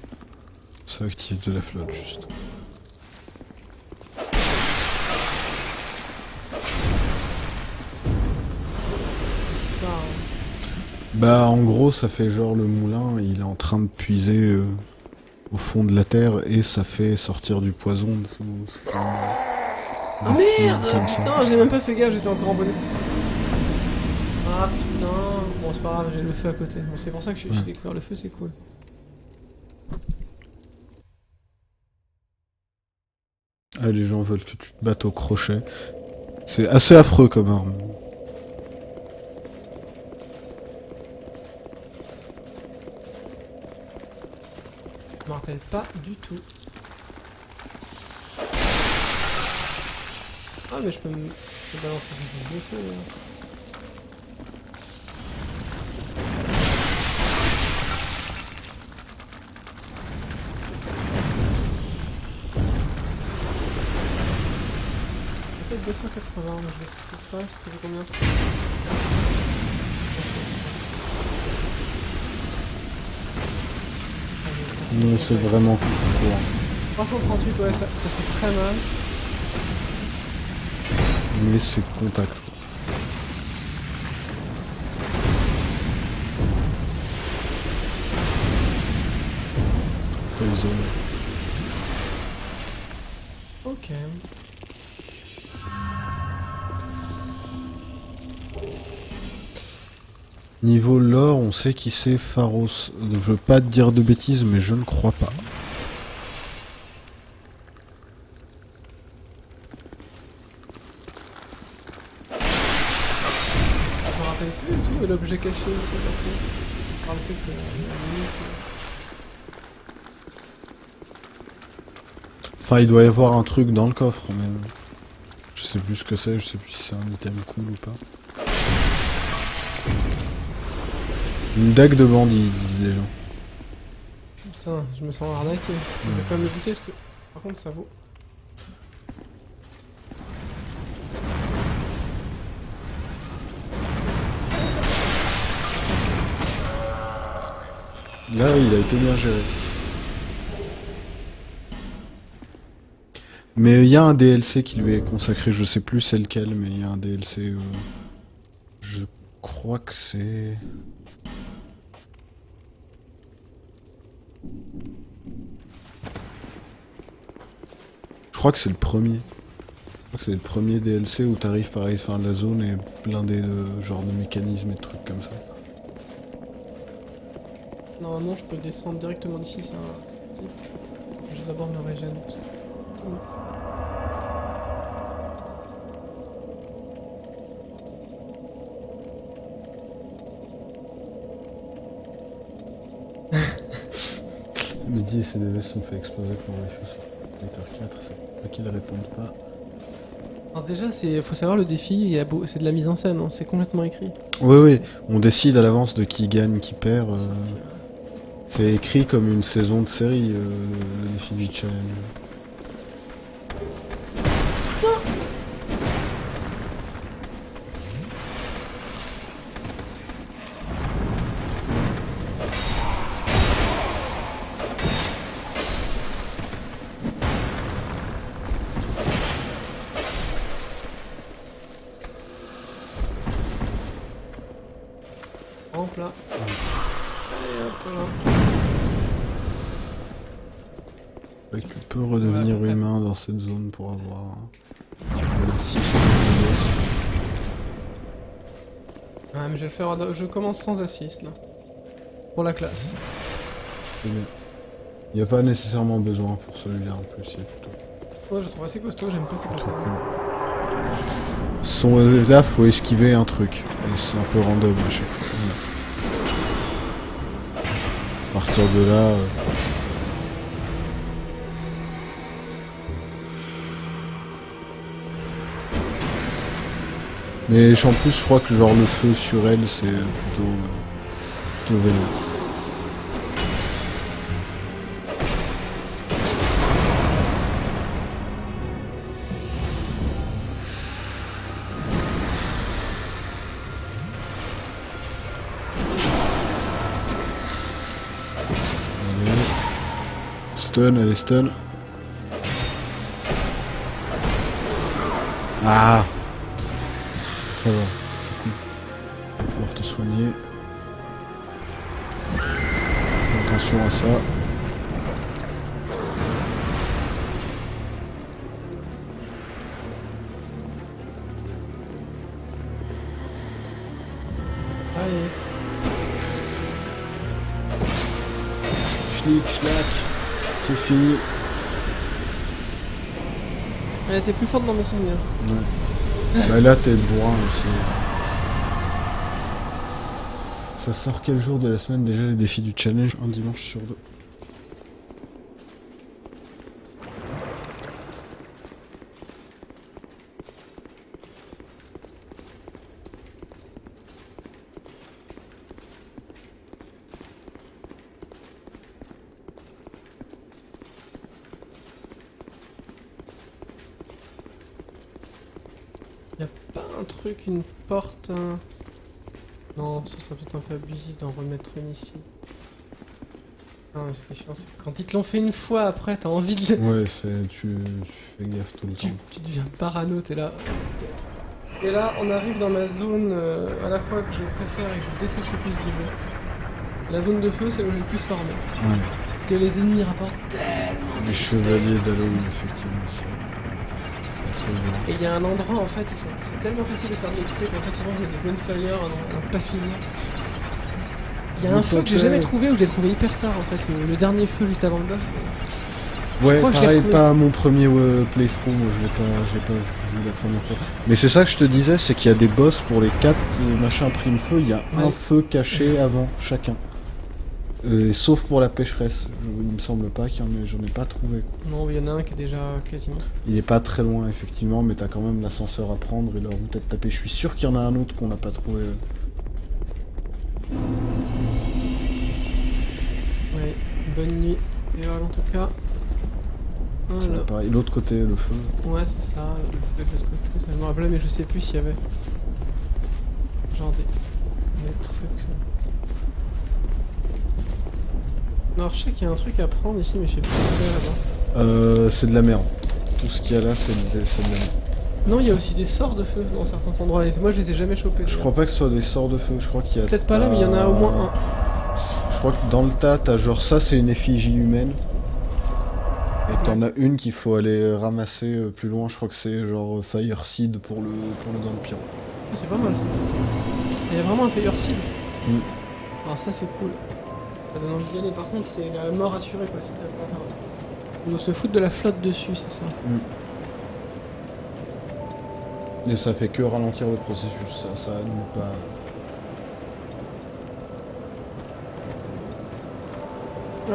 Ça active de la flotte, juste. C'est ça. Hein. Bah en gros ça fait genre le moulin, il est en train de puiser au fond de la terre et ça fait sortir du poison Ah merde! comme ça. Putain, j'ai même pas fait gaffe, j'étais encore en bonne. Ah putain. Bon, c'est pas grave, j'ai le feu à côté. Bon, c'est pour ça que j'ai découvert le feu, c'est cool. Ah, les gens veulent que tu te battes au crochet. C'est assez affreux comme arme. Je me rappelle pas du tout. Ah mais je peux balancer des boules de feu là. J'ai fait 280, moi je vais tester de ça fait combien? Non, c'est vraiment court. 338, ouais, ça fait très mal. Mais c'est contact. Quoi. Poison. Ok. Niveau lore, on sait qui c'est Pharos. Je veux pas te dire de bêtises, mais je ne crois pas. Je me rappelle plus du tout l'objet caché ici. Par le fait que c'est la limite. Enfin, il doit y avoir un truc dans le coffre, mais je sais plus ce que c'est, je sais plus si c'est un item cool ou pas. Une dague de bandit, disent les gens. Putain, je me sens arnaqué. Je vais pas me buter parce que par contre ça vaut. Là, il a été bien géré. Mais il y a un DLC qui lui est consacré, je sais plus c'est lequel, mais il y a un DLC. Je crois que c'est. Je crois que c'est le premier. Je crois que c'est le premier DLC où t'arrives pareil, enfin la zone est blindée de genre de mécanismes et de trucs comme ça. Normalement je peux descendre directement d'ici, c'est un type. Je vais d'abord me régénérer. Midi et CDV se sont fait exploser pour les feux sur Twitter 4, c'est pas qu'ils répondent pas. Alors déjà, faut savoir le défi, c'est de la mise en scène, hein, c'est complètement écrit. Oui, on décide à l'avance de qui gagne, qui perd. C'est écrit comme une saison de série, le défi du challenge. Hop là. Allez hop là. Fait que tu peux redevenir humain dans cette zone pour avoir... Voilà, 6 Ouais, mais je commence sans assist là. Pour la classe. C'est bien. Il n'y a pas nécessairement besoin pour celui-là en plus, il est plutôt... Ouais, je trouve assez costaud, j'aime pas ces plutôt personnages. cool. Là, faut esquiver un truc. Et c'est un peu random à chaque fois. Ouais. À partir de là... Mais en plus, je crois que genre le feu sur elle, c'est plutôt vénère. Stun, elle est stun. Ah! Ça va, c'est cool. On va pouvoir te soigner. attention à ça. Allez. Schlick, schlack. C'est fini. Elle était plus forte dans mes souvenirs. Ouais. Bah là t'es bourrin aussi. Ça sort quel jour de la semaine déjà les défis du challenge? Un dimanche sur deux. Y'a pas un truc, une porte, un... Non, ce serait peut-être un peu abusif d'en remettre une ici. Non, mais ce qui est chiant, c'est que quand ils te l'ont fait une fois, après, t'as envie de... Ouais, tu fais gaffe tout le temps. Tu deviens parano, t'es là... peut-être. Et là, on arrive dans ma zone, à la fois que je préfère et que je déteste le plus du jeu. La zone de feu, c'est là où j'ai le plus farmé. Ouais. Parce que les ennemis rapportent tellement... Les chevaliers d'Halloween, effectivement, c'est bien. Et il y a un endroit, en fait, c'est tellement facile de faire de l'XP qu'en fait, souvent, je mets des bonfires à n'en pas finir. Il y a un feu que j'ai jamais trouvé, où je l'ai trouvé hyper tard, en fait, le dernier feu juste avant le boss. Ouais, crois que je l'ai pareil, retrouvé. pas mon premier playthrough, moi je l'ai pas vu la première fois. Mais c'est ça que je te disais, c'est qu'il y a des boss pour les 4 machins prime feu, il y a un feu caché avant chacun. Sauf pour la pécheresse, il me semble pas j'en ai pas trouvé. Non, il y en a un qui est déjà quasiment. Il est pas très loin effectivement, mais t'as quand même l'ascenseur à prendre et la route à te taper. Je suis sûr qu'il y en a un autre qu'on n'a pas trouvé. Ouais, bonne nuit. Et voilà, en tout cas. C'est Voilà. pareil. L'autre côté, le feu. Ouais, c'est ça, le feu de l'autre côté, ça je me rappelais, mais je sais plus s'il y avait. Genre des trucs. Alors, je sais qu'il y a un truc à prendre ici, mais je sais plus ce que c'est là-bas. C'est de la merde. Tout ce qu'il y a là, c'est de la merde. Non, il y a aussi des sorts de feu dans certains endroits, et moi je les ai jamais chopés. Je crois pas que ce soit des sorts de feu, je crois qu'il y a... Peut-être pas là, mais il y en a au moins un. Je crois que dans le tas, t'as genre ça, c'est une effigie humaine. Et t'en as une qu'il faut aller ramasser plus loin, je crois que c'est genre Fire Seed pour le gant de pyro. Ah, c'est pas mal ça. Il y a vraiment un Fire Seed. Mm. Alors ça c'est cool. Ça donne envie d'y aller, par contre c'est la mort assurée quoi, c'est pas... On se foutre de la flotte dessus, c'est ça. Et ça fait que ralentir le processus, ça annule pas...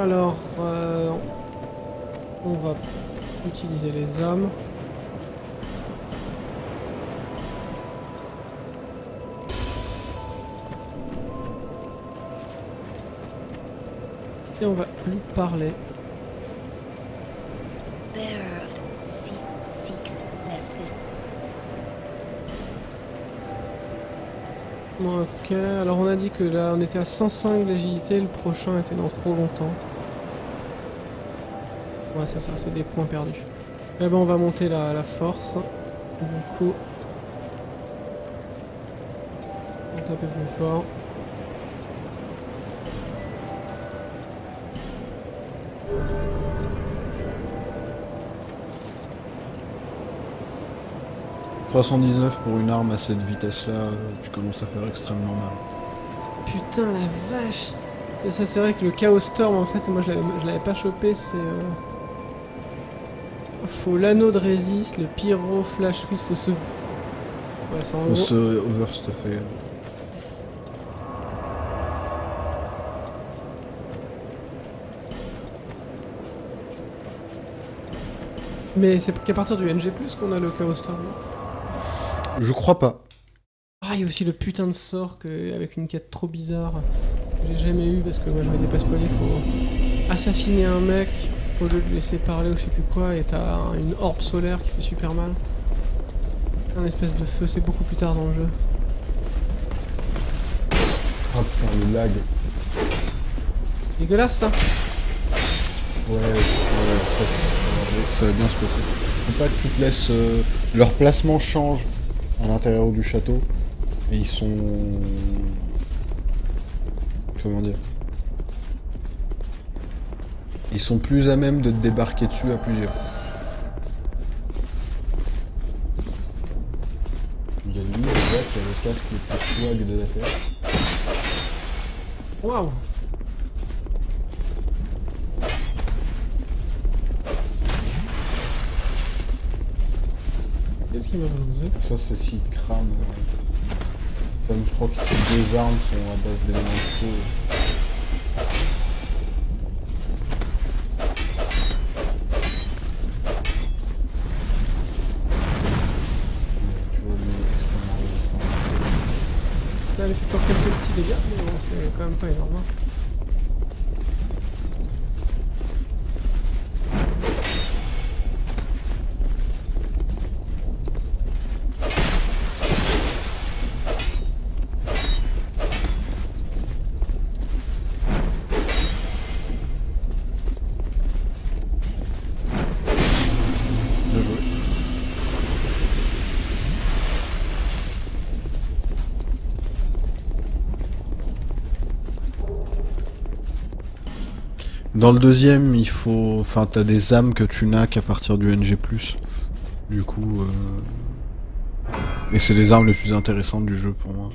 Alors, on va utiliser les âmes. Et on va lui parler. Bearer of the seek lest this. Ok, alors on a dit que là on était à 105 d'agilité, le prochain était dans trop longtemps. Ouais c'est ça, c'est des points perdus. Eh ben on va monter la force. Du coup, on tape plus fort. « 319 pour une arme à cette vitesse-là, tu commences à faire extrêmement mal. » Putain la vache. Et ça c'est vrai que le Chaos Storm en fait, moi je l'avais pas chopé, c'est... Faut l'anneau de résist, le pyro, flash suite, faut se... Ouais, c'est en Faut gros... se overstuffer. Mais c'est qu'à partir du NG+, qu'on a le Chaos Storm. Je crois pas. Ah, il y a aussi le putain de sort avec une quête trop bizarre que j'ai jamais eu parce que moi je m'étais pas spoilé. Faut assassiner un mec au lieu de le laisser parler ou je sais plus quoi, et t'as une orbe solaire qui fait super mal. Un espèce de feu, c'est beaucoup plus tard dans le jeu. Oh putain, le lag. Dégueulasse ça. Ouais, ça va bien se passer. Faut pas que tu te laisses... leur placement change à l'intérieur du château. Et ils sont... Comment dire? Ils sont plus à même de te débarquer dessus à plusieurs. Il y a lui, le gars qui a le casque le plus swag de la Terre. Waouh. Qu'est-ce qu'il m'a proposé? Ça, c'est s'il te crame. Comme je crois que ces deux armes sont à base d'éléments de feu. Tu vois, lui, il est extrêmement résistant. Ça lui fait toujours quelques petits dégâts, mais bon, c'est quand même pas énorme. Bien joué. Dans le deuxième, il faut... Enfin, t'as des âmes que tu n'as qu'à partir du NG+. Du coup... Et c'est les armes les plus intéressantes du jeu pour moi.